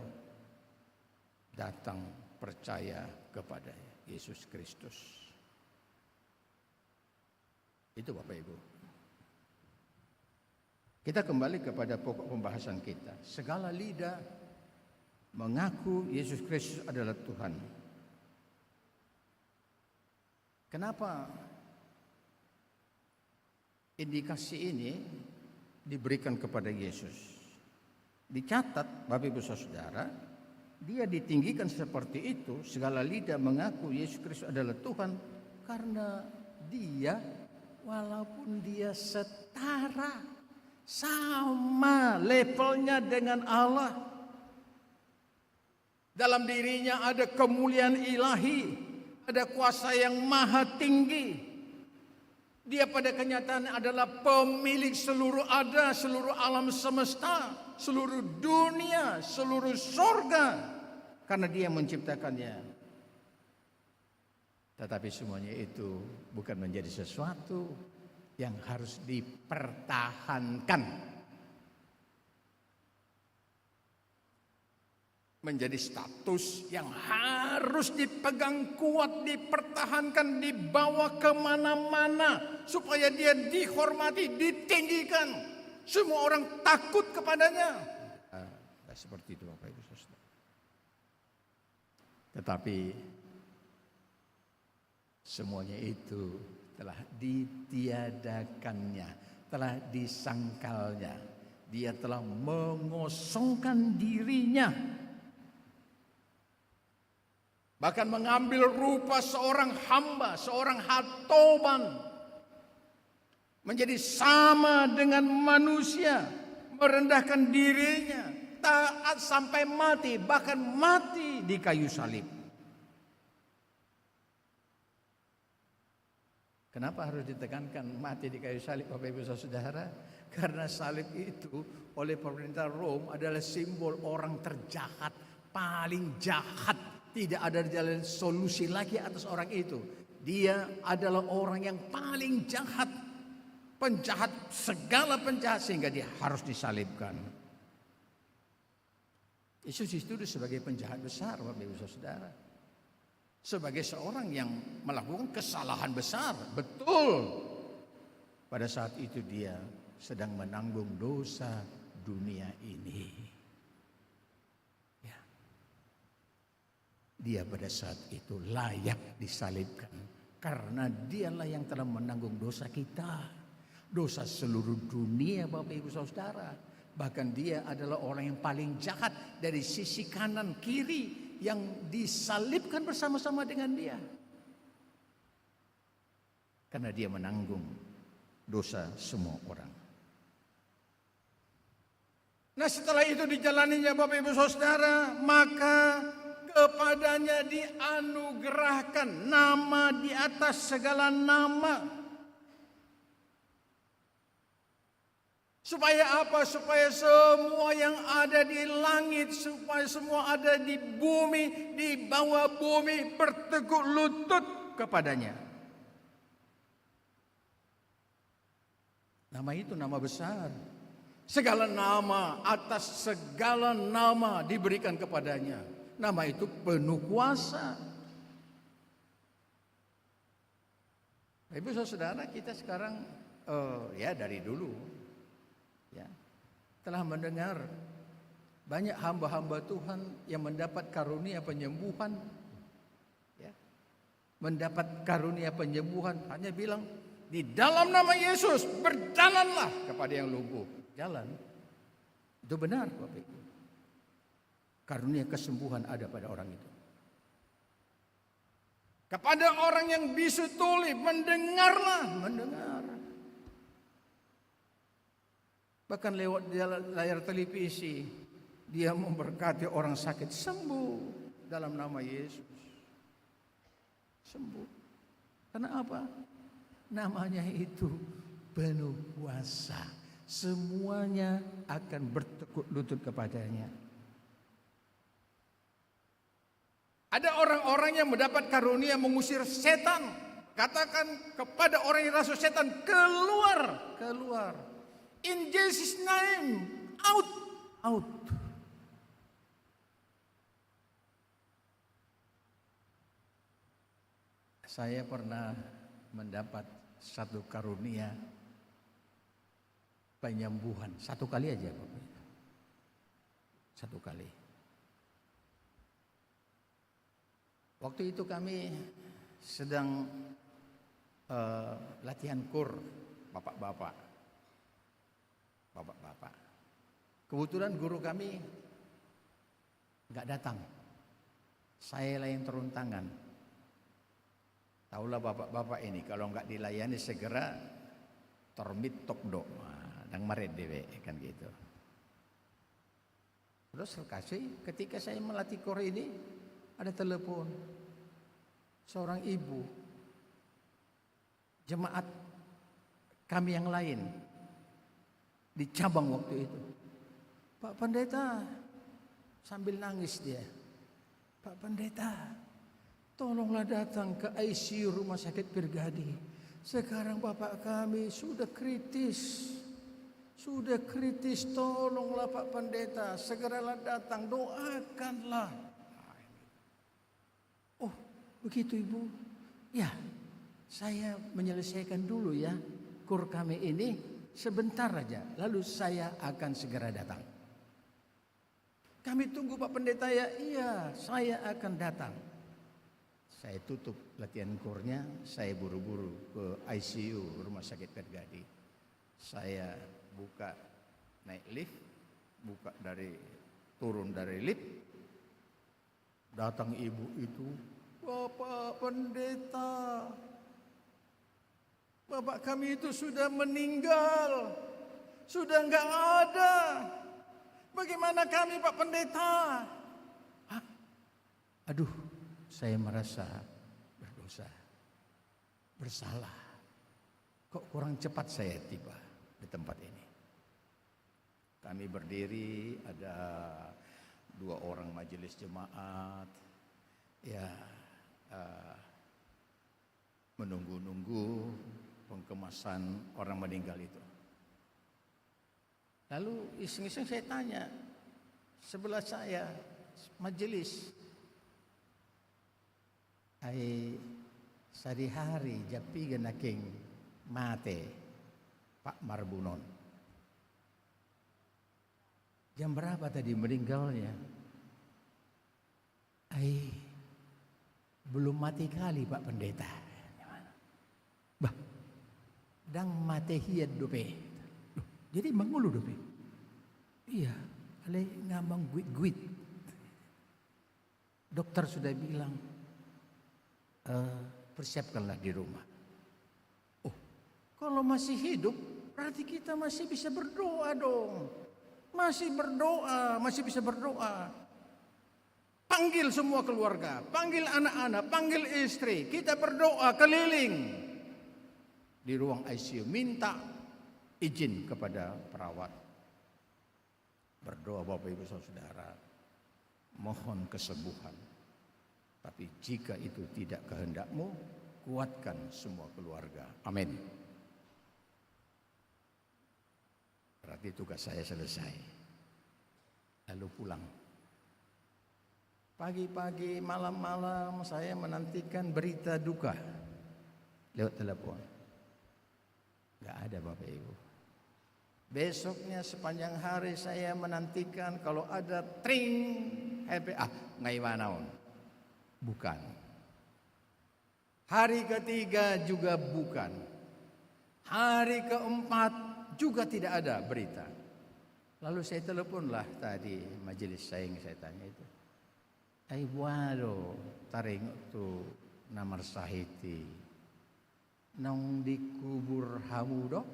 datang percaya kepada Yesus Kristus. Itu Bapak Ibu. Kita kembali kepada pokok pembahasan kita. Segala lidah mengaku Yesus Kristus adalah Tuhan. Kenapa indikasi ini diberikan kepada Yesus? Dicatat Bapak Ibu Saudara, dia ditinggikan seperti itu, segala lidah mengaku Yesus Kristus adalah Tuhan, karena dia walaupun dia setara, sama levelnya dengan Allah, dalam dirinya ada kemuliaan ilahi, ada kuasa yang maha tinggi. Dia pada kenyataan adalah pemilik seluruh alam semesta, seluruh dunia, seluruh surga, karena dia menciptakannya. Tetapi semuanya itu bukan menjadi sesuatu yang harus dipertahankan, menjadi status yang harus dipegang kuat, dipertahankan, dibawa kemana-mana supaya dia dihormati, ditinggikan, semua orang takut kepadanya. Seperti itu Bapak Ibu Saudara. Tetapi semuanya itu telah ditiadakannya, telah disangkalnya. Dia telah mengosongkan dirinya, bahkan mengambil rupa seorang hamba, seorang hatoban, menjadi sama dengan manusia, merendahkan dirinya, taat sampai mati, bahkan mati di kayu salib. Kenapa harus ditekankan mati di kayu salib Bapak Ibu Saudara? Karena salib itu oleh pemerintah Rom adalah simbol orang terjahat, paling jahat. Tidak ada jalan solusi lagi atas orang itu. Dia adalah orang yang paling jahat, penjahat, segala penjahat, sehingga dia harus disalibkan. Yesus dituduh sebagai penjahat besar Bapak Ibu Saudara, sebagai seorang yang melakukan kesalahan besar. Betul, pada saat itu dia sedang menanggung dosa dunia ini. Ya. Dia pada saat itu layak disalibkan, karena dialah yang telah menanggung dosa kita, dosa seluruh dunia Bapak Ibu Saudara. Bahkan dia adalah orang yang paling jahat dari sisi kanan kiri yang disalibkan bersama-sama dengan dia, karena dia menanggung dosa semua orang. Nah, setelah itu dijalaninya Bapak Ibu Saudara, maka kepadanya dianugerahkan nama di atas segala nama. Supaya apa? Supaya semua yang ada di langit, supaya semua ada di bumi, di bawah bumi, bertekuk lutut kepadanya. Nama itu nama besar. Segala nama, atas segala nama diberikan kepadanya. Nama itu penuh kuasa. Ibu saudara, kita sekarang ya dari dulu ya, telah mendengar banyak hamba-hamba Tuhan yang mendapat karunia penyembuhan, ya, mendapat karunia penyembuhan, hanya bilang di dalam nama Yesus berjalanlah kepada yang lumpuh. Jalan. Itu benar Bapak Ibu. Karunia kesembuhan ada pada orang itu. Kepada orang yang bisu tuli, mendengarlah, mendengar. Bahkan lewat layar televisi, dia memberkati orang sakit sembuh dalam nama Yesus. Sembuh. Karena apa? Namanya itu penuh kuasa. Semuanya akan bertekuk lutut kepadanya. Ada orang-orang yang mendapat karunia mengusir setan. Katakan kepada orang yang rasuh setan, keluar, keluar. In Jesus' name, out, out. Saya pernah mendapat satu karunia penyembuhan. Satu kali aja Bapak. Satu kali. Waktu itu kami sedang latihan kur bapak-bapak. Kebetulan guru kami nggak datang. Saya lah yang turun tangan. Taulah bapak-bapak ini kalau nggak dilayani segera tormit tokdo, nang maret dewe kan gitu. Terus ketika saya melatih kur ini ada telepon seorang ibu jemaat kami yang lain di cabang waktu itu. Pak Pendeta, sambil nangis dia, Pak Pendeta, tolonglah datang ke ICU Rumah Sakit Pirgadi. Sekarang bapak kami sudah kritis, tolonglah Pak Pendeta, segeralah datang, doakanlah. Oh, begitu Ibu? Ya, saya menyelesaikan dulu ya kur kami ini sebentar aja, lalu saya akan segera datang. Kami tunggu Pak Pendeta ya, iya saya akan datang. Saya tutup latihan kurnya, saya buru-buru ke ICU Rumah Sakit Pirgadi. Saya buka naik lift, turun dari lift, datang ibu itu, Bapak Pendeta, bapak kami itu sudah meninggal, sudah enggak ada. Bagaimana kami Pak Pendeta? Hah? Aduh, saya merasa berdosa, bersalah. Kok kurang cepat saya tiba di tempat ini. Kami berdiri, ada 2 orang majelis jemaat, ya menunggu-nunggu pengemasan orang meninggal itu. Lalu iseng-iseng saya tanya, sebelah saya majelis, ai sehari-hari japi genaking mate Pak Marbunon. Jam berapa tadi meninggalnya? Ai belum mati kali Pak Pendeta. Bah, dang mate hiat dope. Jadi mangulu dope. Iya, ale ngamang guit-guit. Dokter sudah bilang, persiapkanlah di rumah. Oh, kalau masih hidup, berarti kita masih bisa berdoa dong. Masih bisa berdoa. Panggil semua keluarga, panggil anak-anak, panggil istri. Kita berdoa keliling di ruang ICU, minta izin kepada perawat. Berdoa Bapak Ibu Saudara, mohon kesembuhan. Tapi jika itu tidak kehendakmu, kuatkan semua keluarga. Amin. Berarti tugas saya selesai. Lalu pulang. Pagi-pagi, malam-malam saya menantikan berita duka lewat telepon. Gak ada Bapak Ibu. Besoknya sepanjang hari saya menantikan kalau ada tring HPA ngaiwanaon. Bukan. Hari ketiga juga bukan. Hari keempat juga tidak ada berita. Lalu saya teleponlah tadi majelis saya yang saya tanya itu. Ai wado taring tu namar sahiti. Nang dikubur hamudo.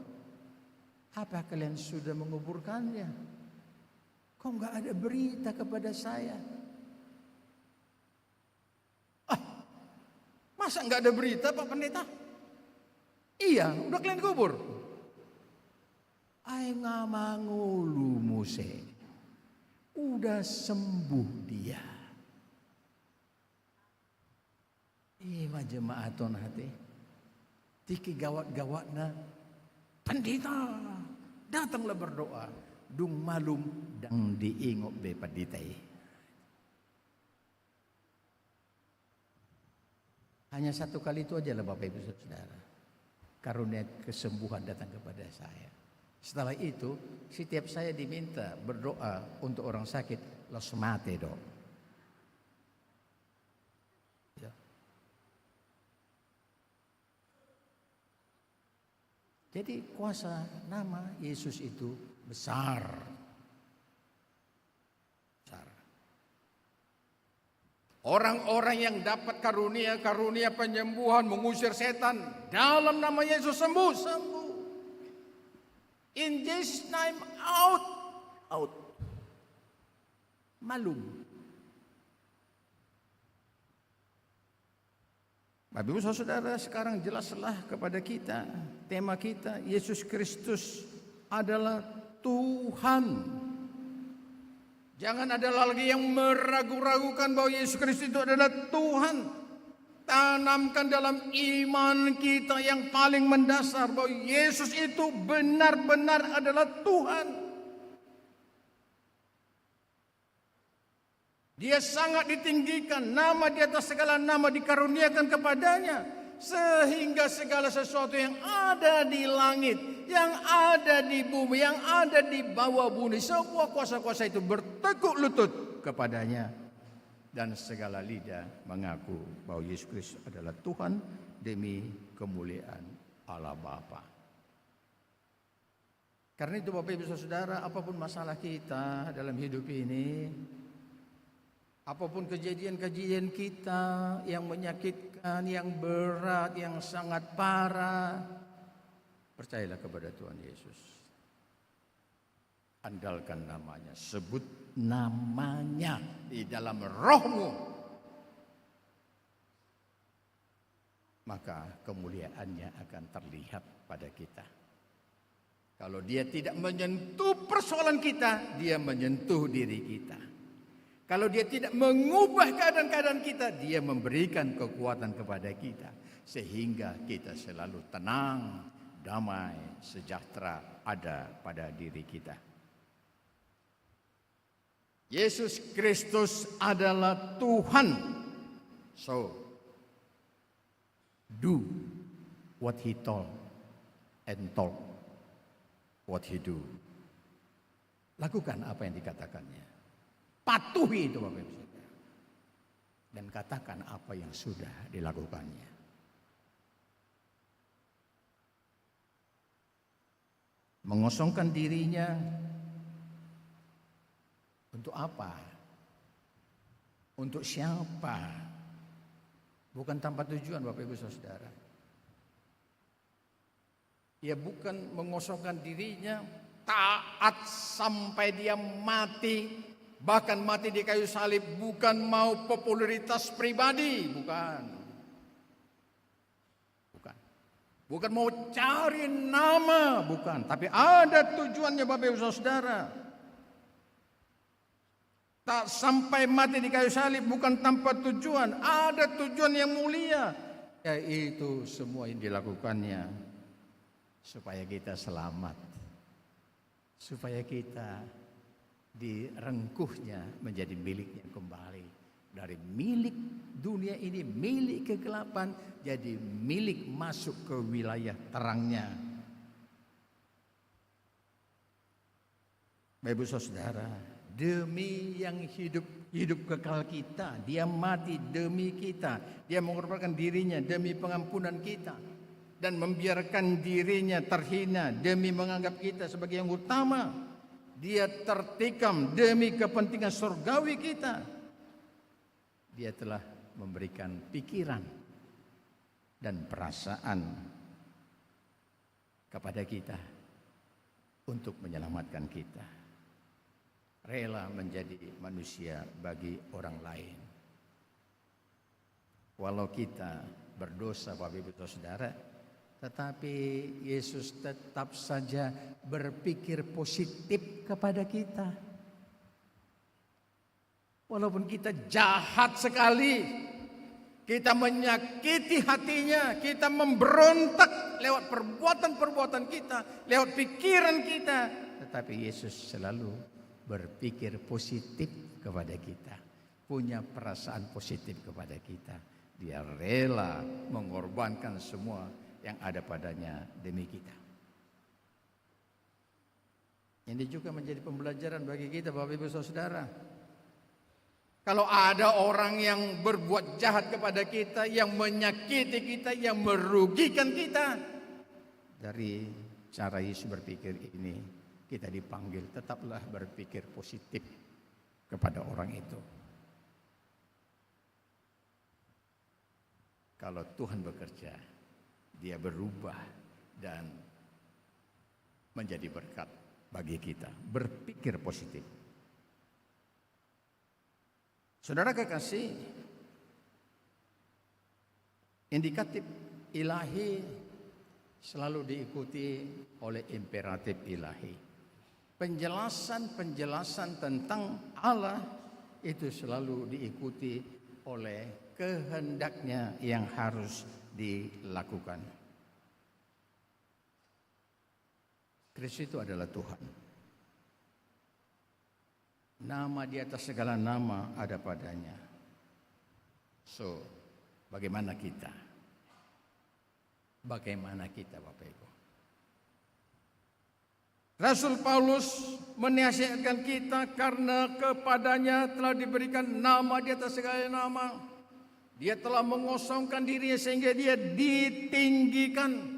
Apa kalian sudah menguburkannya? Kok nggak ada berita kepada saya? Masa nggak ada berita Pak Pendeta? Iya, udah kalian kubur. Ay ngamangulu muse. Udah sembuh dia. Iya jemaaton hati. Tiki gawat-gawatna. Pendeta, datanglah berdoa. Dung malum dang diingok be pendetai. Hanya satu kali itu aja lah Bapak Ibu Saudara. Karunia kesembuhan datang kepada saya. Setelah itu, setiap saya diminta berdoa untuk orang sakit, langsung mati dok. Ya. Jadi kuasa nama Yesus itu besar. Besar. Orang-orang yang dapat karunia penyembuhan, mengusir setan, dalam nama Yesus sembuh. In this time out. Malum. Bapak Ibu Saudara, sekarang jelaslah kepada kita, tema kita, Yesus Kristus adalah Tuhan. Jangan ada lagi yang meragu-ragukan bahwa Yesus Kristus itu adalah Tuhan. Tanamkan dalam iman kita yang paling mendasar bahwa Yesus itu benar-benar adalah Tuhan. Dia sangat ditinggikan, nama di atas segala nama dikaruniakan kepadanya, sehingga segala sesuatu yang ada di langit, yang ada di bumi, yang ada di bawah bumi, semua kuasa-kuasa itu bertekuk lutut kepadanya. Dan segala lidah mengaku bahwa Yesus Kristus adalah Tuhan demi kemuliaan Allah Bapa. Karena itu Bapak Ibu Saudara, apapun masalah kita dalam hidup ini, apapun kejadian-kejadian kita yang menyakitkan, yang berat, yang sangat parah, percayalah kepada Tuhan Yesus. Andalkan namanya, sebut namanya di dalam rohmu, maka kemuliaannya akan terlihat pada kita. Kalau dia tidak menyentuh persoalan kita, dia menyentuh diri kita. Kalau dia tidak mengubah keadaan-keadaan kita, dia memberikan kekuatan kepada kita, sehingga kita selalu tenang, damai, sejahtera ada pada diri kita. Yesus Kristus adalah Tuhan. So, do what He told and talk what He do. Lakukan apa yang dikatakannya. Patuhi itu Bapak Ibu Saudara. Dan katakan apa yang sudah dilakukannya. Mengosongkan dirinya untuk apa? Untuk siapa? Bukan tanpa tujuan Bapak Ibu Saudara. Ia bukan mengosongkan dirinya taat sampai dia mati, bahkan mati di kayu salib, bukan mau popularitas pribadi, bukan. Bukan mau cari nama, bukan. Tapi ada tujuannya Bapak Ibu Saudara. Tak sampai mati di kayu salib bukan tanpa tujuan, ada tujuan yang mulia, yaitu semua yang dilakukannya supaya kita selamat, supaya kita direngkuhnya menjadi miliknya kembali, dari milik dunia ini, milik kegelapan, jadi milik masuk ke wilayah terangnya. Bapak Ibu Saudara, demi yang hidup kekal kita, dia mati demi kita, dia mengorbankan dirinya demi pengampunan kita, dan membiarkan dirinya terhina demi menganggap kita sebagai yang utama. Dia tertikam demi kepentingan surgawi kita. Dia telah memberikan pikiran dan perasaan kepada kita untuk menyelamatkan kita. Rela menjadi manusia bagi orang lain. Walau kita berdosa Bapak Ibu Saudara, tetapi Yesus tetap saja berpikir positif kepada kita. Walaupun kita jahat sekali, kita menyakiti hatinya, kita memberontak lewat perbuatan-perbuatan kita, lewat pikiran kita, tetapi Yesus selalu berpikir positif kepada kita, punya perasaan positif kepada kita. Dia rela mengorbankan semua yang ada padanya demi kita. Ini juga menjadi pembelajaran bagi kita, Bapak Ibu Saudara. Kalau ada orang yang berbuat jahat kepada kita, yang menyakiti kita, yang merugikan kita, dari cara Yesus berpikir ini, kita dipanggil tetaplah berpikir positif kepada orang itu. Kalau Tuhan bekerja, Dia berubah dan menjadi berkat bagi kita. Berpikir positif. Saudara kekasih, indikatif ilahi selalu diikuti oleh imperatif ilahi. Penjelasan-penjelasan tentang Allah itu selalu diikuti oleh kehendaknya yang harus dilakukan. Kristus itu adalah Tuhan. Nama di atas segala nama ada padanya. So, bagaimana kita? Bagaimana kita, Bapak Ibu? Rasul Paulus menasihatkan kita karena kepadanya telah diberikan nama di atas segala nama. Dia telah mengosongkan dirinya sehingga dia ditinggikan.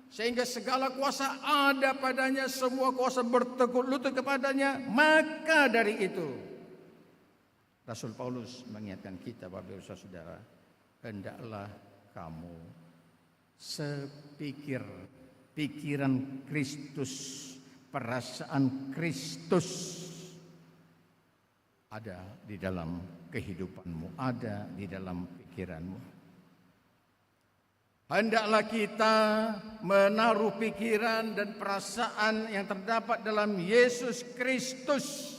Sehingga segala kuasa ada padanya, semua kuasa bertekuk lutut kepadanya. Maka dari itu, Rasul Paulus mengingatkan kita, Bapak Ibu Saudara, hendaklah kamu pikiran Kristus, perasaan Kristus ada di dalam kehidupanmu, ada di dalam pikiranmu. Hendaklah kita menaruh pikiran dan perasaan yang terdapat dalam Yesus Kristus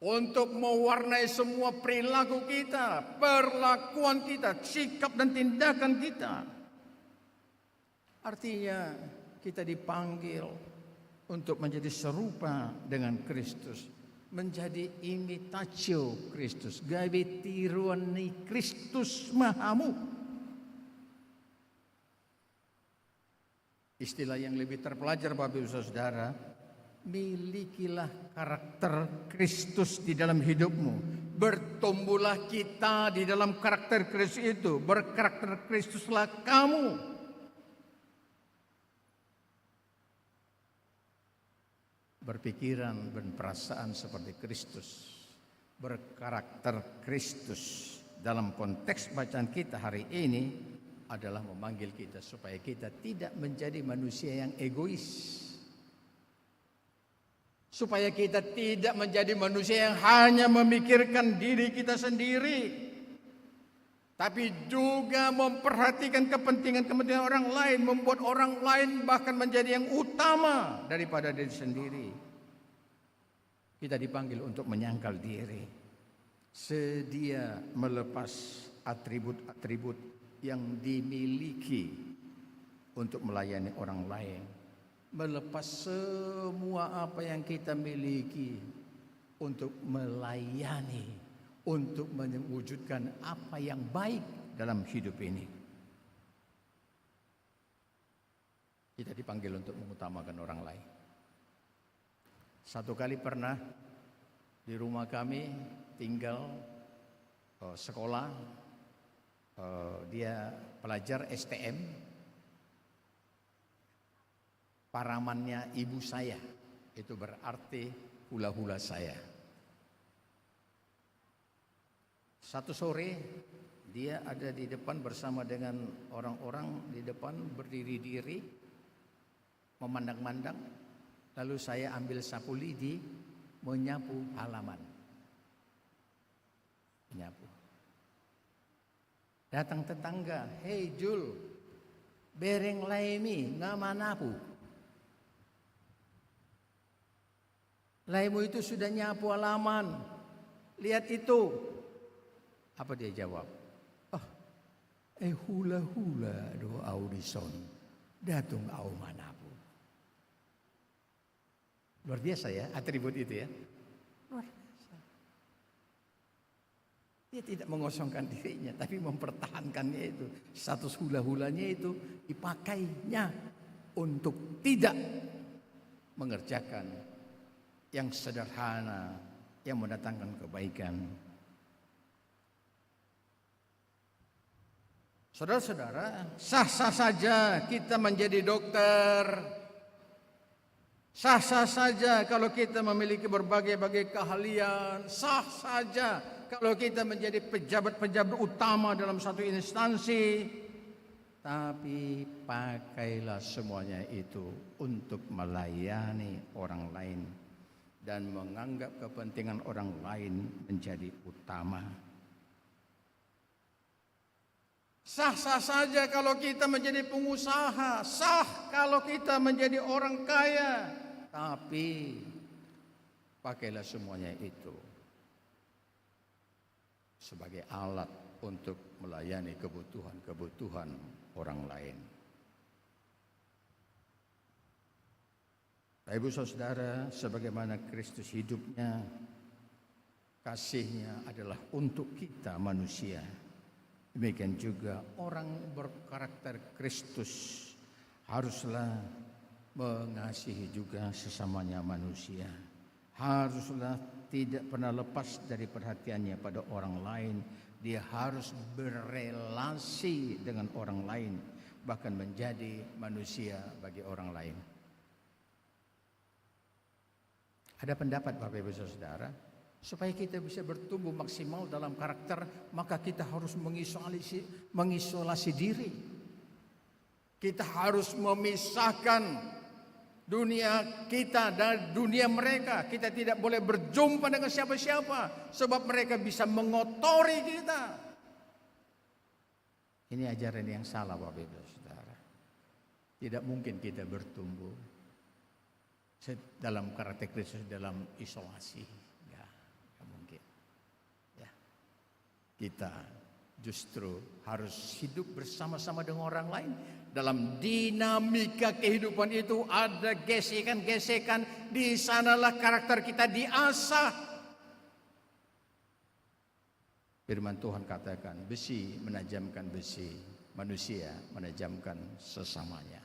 untuk mewarnai semua perilaku kita, perlakuan kita, sikap dan tindakan kita. Artinya kita dipanggil untuk menjadi serupa dengan Kristus, menjadi imitatio Kristus, gawe tiruan ni Kristus mahamu. Istilah yang lebih terpelajar, Bapak Ibu Saudara, milikilah karakter Kristus di dalam hidupmu. Bertumbuhlah kita di dalam karakter Kristus itu. Berkarakter Kristuslah kamu. Berpikiran dan perasaan seperti Kristus. Berkarakter Kristus. Dalam konteks bacaan kita hari ini adalah memanggil kita supaya kita tidak menjadi manusia yang egois. Supaya kita tidak menjadi manusia yang hanya memikirkan diri kita sendiri, tapi juga memperhatikan kepentingan-kepentingan orang lain, membuat orang lain bahkan menjadi yang utama daripada diri sendiri. Kita dipanggil untuk menyangkal diri, sedia melepas atribut-atribut yang dimiliki untuk melayani orang lain, melepas semua apa yang kita miliki untuk melayani, untuk mewujudkan apa yang baik dalam hidup ini. Kita dipanggil untuk mengutamakan orang lain. Satu kali pernah di rumah kami tinggal sekolah. Dia pelajar STM, paramannya ibu saya, itu berarti hula-hula saya. Satu sore dia ada di depan bersama dengan orang-orang di depan, berdiri-diri memandang-mandang. Lalu saya ambil sapu lidi menyapu halaman, menyapu. Datang tetangga, "Hei Jul, bereng laimi ngamanapu. Laimu itu sudah nyapu halaman. Lihat itu." Apa dia jawab? Hula-hula do audison. Datung au manapu. Luar biasa ya atribut itu ya. Luar biasa. Dia tidak mengosongkan dirinya, tapi mempertahankannya itu. Status hula-hulanya itu dipakainya untuk tidak mengerjakan yang sederhana, yang mendatangkan kebaikan. Saudara-saudara, sah-sah saja kita menjadi dokter. Sah-sah saja kalau kita memiliki berbagai-bagai keahlian. Sah saja kalau kita menjadi pejabat-pejabat utama dalam satu instansi. Tapi pakailah semuanya itu untuk melayani orang lain dan menganggap kepentingan orang lain menjadi utama. Sah-sah saja kalau kita menjadi pengusaha, sah kalau kita menjadi orang kaya, tapi pakailah semuanya itu sebagai alat untuk melayani kebutuhan-kebutuhan orang lain. Bapak Ibu Saudara, sebagaimana Kristus hidupnya, kasihnya adalah untuk kita manusia. Demikian juga orang berkarakter Kristus haruslah mengasihi juga sesamanya manusia. Haruslah tidak pernah lepas dari perhatiannya pada orang lain. Dia harus berelasi dengan orang lain, bahkan menjadi manusia bagi orang lain. Ada pendapat Bapak Ibu Saudara, supaya kita bisa bertumbuh maksimal dalam karakter, maka kita harus mengisolasi diri. Kita harus memisahkan dunia kita dan dunia mereka. Kita tidak boleh berjumpa dengan siapa-siapa, sebab mereka bisa mengotori kita. Ini ajaran yang salah Bapak Ibu Saudara. Tidak mungkin kita bertumbuh dalam karakter Kristus dalam isolasi. Kita justru harus hidup bersama-sama dengan orang lain. Dalam dinamika kehidupan itu ada gesekan-gesekan. Di sanalah karakter kita diasah. Firman Tuhan katakan, besi menajamkan besi, manusia menajamkan sesamanya.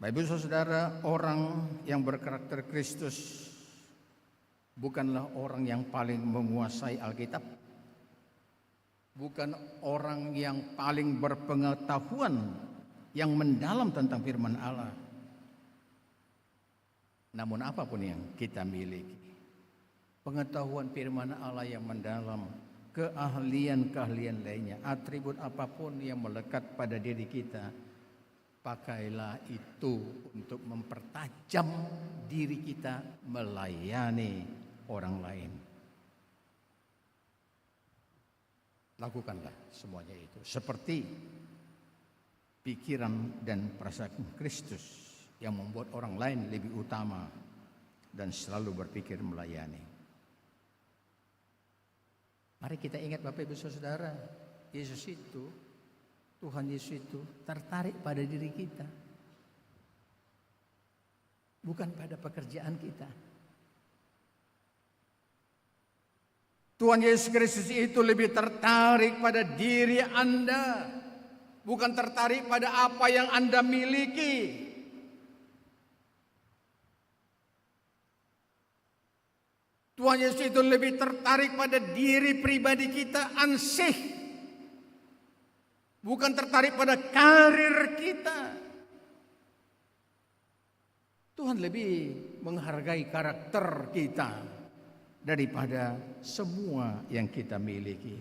Bapak Ibu Saudara, orang yang berkarakter Kristus bukanlah orang yang paling menguasai Alkitab, bukan orang yang paling berpengetahuan yang mendalam tentang firman Allah. Namun apapun yang kita miliki, pengetahuan firman Allah yang mendalam, keahlian-keahlian lainnya, atribut apapun yang melekat pada diri kita, pakailah itu untuk mempertajam diri kita melayani orang lain. Lakukanlah semuanya itu seperti pikiran dan perasaan Kristus yang membuat orang lain lebih utama dan selalu berpikir melayani. Mari kita ingat Bapak Ibu Saudara, Yesus itu, Tuhan Yesus itu tertarik pada diri kita, bukan pada pekerjaan kita. Tuhan Yesus Kristus itu lebih tertarik pada diri Anda, bukan tertarik pada apa yang Anda miliki. Tuhan Yesus itu lebih tertarik pada diri pribadi kita, ansih, bukan tertarik pada karir kita. Tuhan lebih menghargai karakter kita daripada semua yang kita miliki.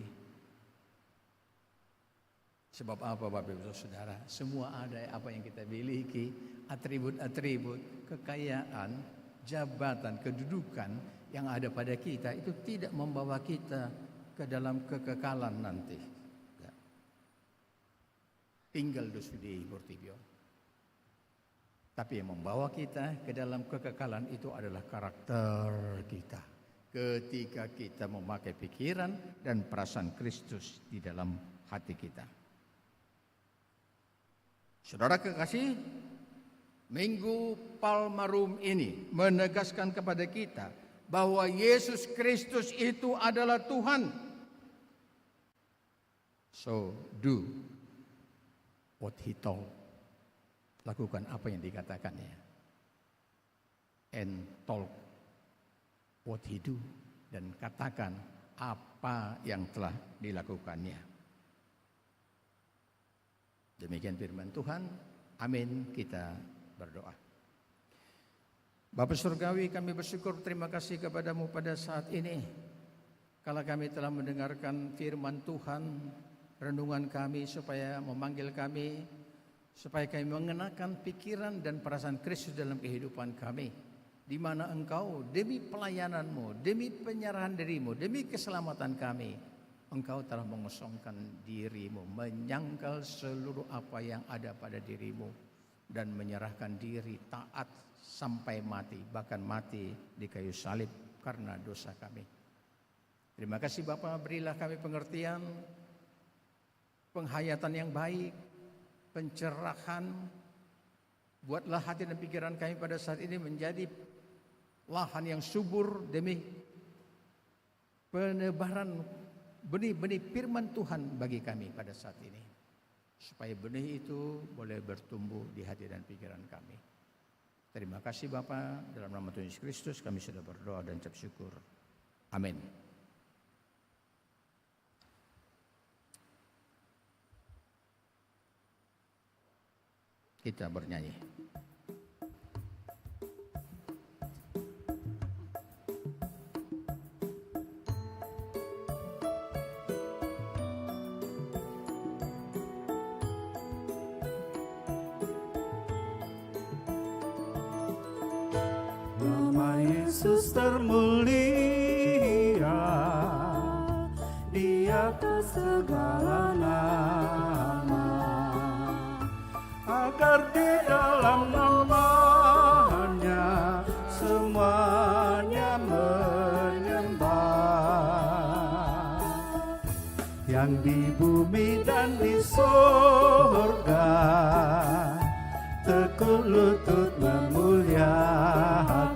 Sebab apa Bapak Ibu Saudara? Semua ada apa yang kita miliki, atribut-atribut, kekayaan, jabatan, kedudukan yang ada pada kita itu tidak membawa kita ke dalam kekekalan nanti. Tinggal dusudi Bortibio. Tapi yang membawa kita ke dalam kekekalan itu adalah karakter kita. Ketika kita memakai pikiran dan perasaan Kristus di dalam hati kita. Saudara kekasih, Minggu Palmarum ini menegaskan kepada kita bahwa Yesus Kristus itu adalah Tuhan. So do what he told. Lakukan apa yang dikatakannya. And talk what he do. Dan katakan apa yang telah dilakukannya. Demikian firman Tuhan. Amin. Kita berdoa. Bapa Surgawi, kami bersyukur, terima kasih kepadamu pada saat ini. Kala kami telah mendengarkan firman Tuhan, renungan kami supaya memanggil kami, supaya kami mengenakan pikiran dan perasaan Kristus dalam kehidupan kami. Di mana Engkau demi pelayananmu, demi penyerahan dirimu, demi keselamatan kami, Engkau telah mengosongkan dirimu, menyangkal seluruh apa yang ada pada dirimu, dan menyerahkan diri taat sampai mati, bahkan mati di kayu salib karena dosa kami. Terima kasih Bapa, berilah kami pengertian, penghayatan yang baik, pencerahan. Buatlah hati dan pikiran kami pada saat ini menjadi lahan yang subur demi penebaran benih-benih firman Tuhan bagi kami pada saat ini. Supaya benih itu boleh bertumbuh di hati dan pikiran kami. Terima kasih Bapa, dalam nama Tuhan Yesus Kristus kami sudah berdoa dan ucap syukur. Amin. Kita bernyanyi. Nama Yesus termulia di atas segala nama, agar di dalam namanya semuanya menyembah. Yang di bumi dan di surga tekun lutut memuliakan,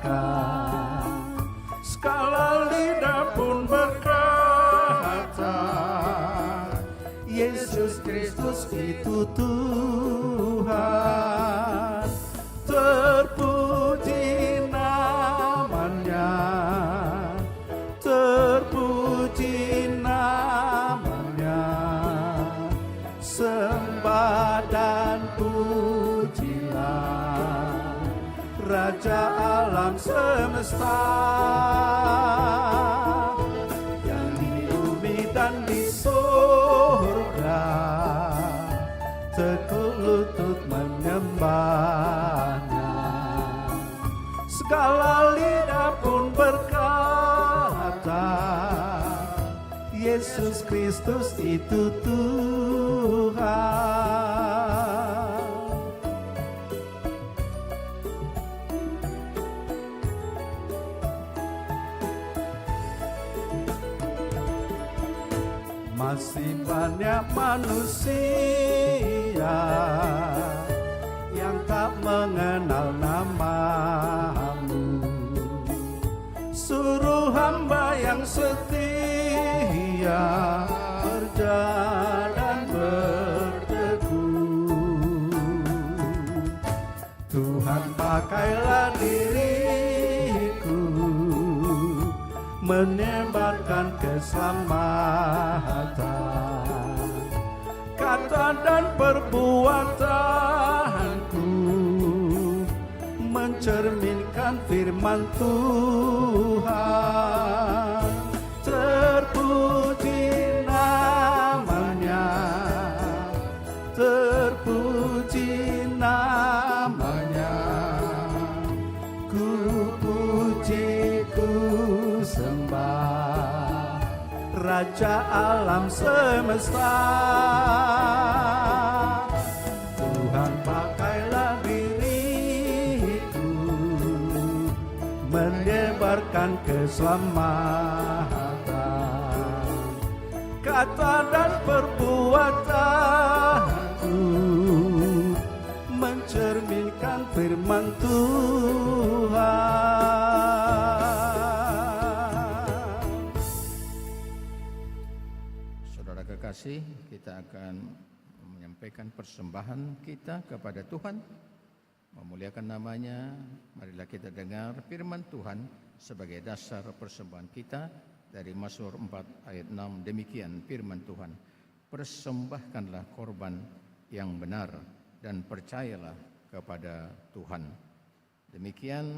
segala lidah pun berkata, Yesus Kristus itu Tuhan. Terpuji namanya, terpuji namanya, sembah dan pujilah Raja alam semesta. Yang di bumi dan di surga tekun lutut menyembahnya, segala lidah pun berkata, Yesus Kristus itu Tuhan. Masih banyak manusia yang tak mengenal namamu. Suruh hamba yang setia berjalan berteguh. Tuhan pakailah diriku menyebarkan keselamatan, kata dan perbuatanku mencerminkan firman Tuhan. Terpuji namanya, terpuji namanya, ku puji ku sembah Raja alam semesta. Tuhan pakailah diriku menyebarkan keselamatan, kata dan perbuatanku mencerminkan firman Tuhan. kasih, kita akan menyampaikan persembahan kita kepada Tuhan, memuliakan namanya. Marilah kita dengar firman Tuhan sebagai dasar persembahan kita dari Mazmur 4 ayat 6. Demikian firman Tuhan, persembahkanlah korban yang benar dan percayalah kepada Tuhan. Demikian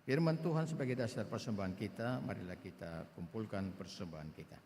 firman Tuhan sebagai dasar persembahan kita. Marilah kita kumpulkan persembahan kita.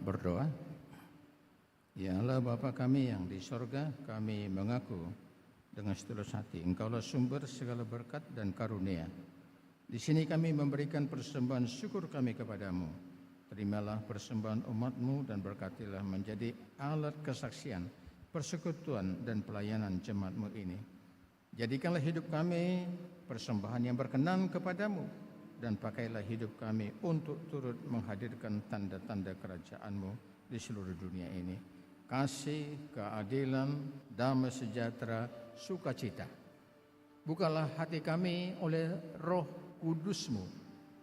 Berdoa. Ya Allah Bapa kami yang di sorga, kami mengaku dengan setulus hati Engkaulah sumber segala berkat dan karunia. Di sini kami memberikan persembahan syukur kami kepadamu. Terimalah persembahan umat-Mu dan berkatilah menjadi alat kesaksian, persekutuan dan pelayanan jemaat-Mu ini. Jadikanlah hidup kami persembahan yang berkenan kepadamu, dan pakailah hidup kami untuk turut menghadirkan tanda-tanda kerajaan-Mu di seluruh dunia ini. Kasih, keadilan, damai sejahtera, sukacita. Bukalah hati kami oleh Roh Kudus-Mu,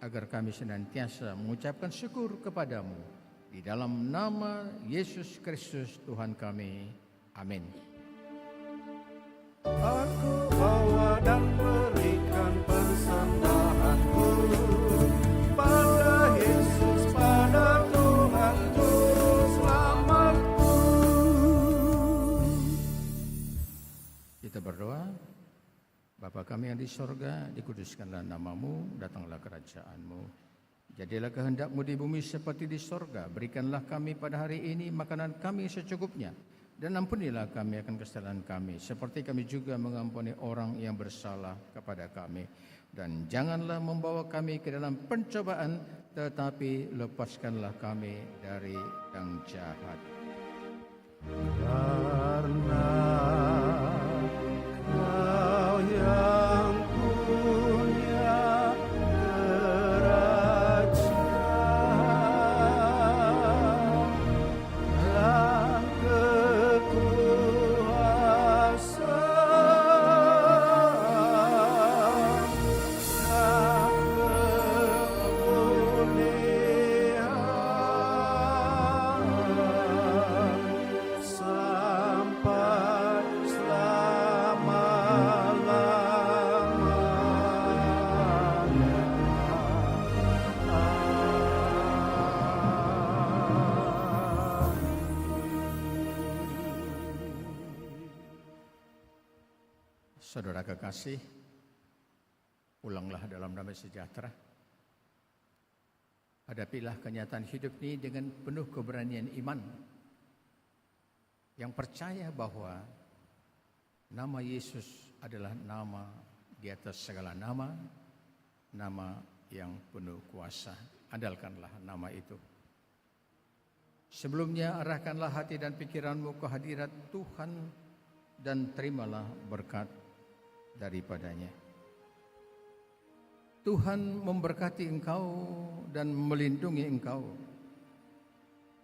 agar kami senantiasa mengucapkan syukur kepadamu. Di dalam nama Yesus Kristus Tuhan kami. Amin. Aku bawa dan berikan Bapa kami yang di sorga, dikuduskanlah namamu, datanglah kerajaanmu. Jadilah kehendakmu di bumi seperti di sorga. Berikanlah kami pada hari ini makanan kami secukupnya. Dan ampunilah kami akan kesalahan kami, seperti kami juga mengampuni orang yang bersalah kepada kami. Dan janganlah membawa kami ke dalam pencobaan, tetapi lepaskanlah kami dari yang jahat. Karena Kau yang punya kerajaan dan kekuasaan dan kemuliaan sampai Saudara kekasih, pulanglah dalam damai sejahtera. Hadapilah kenyataan hidup ini dengan penuh keberanian iman, yang percaya bahwa nama Yesus adalah nama di atas segala nama, nama yang penuh kuasa. Andalkanlah nama itu. Sebelumnya arahkanlah hati dan pikiranmu ke hadirat Tuhan dan terimalah berkat daripadanya. Tuhan memberkati engkau dan melindungi engkau.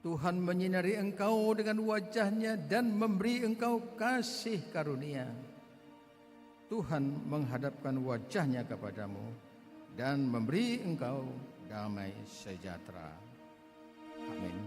Tuhan menyinari engkau dengan wajahnya dan memberi engkau kasih karunia. Tuhan menghadapkan wajahnya kepadamu dan memberi engkau damai sejahtera. Amin.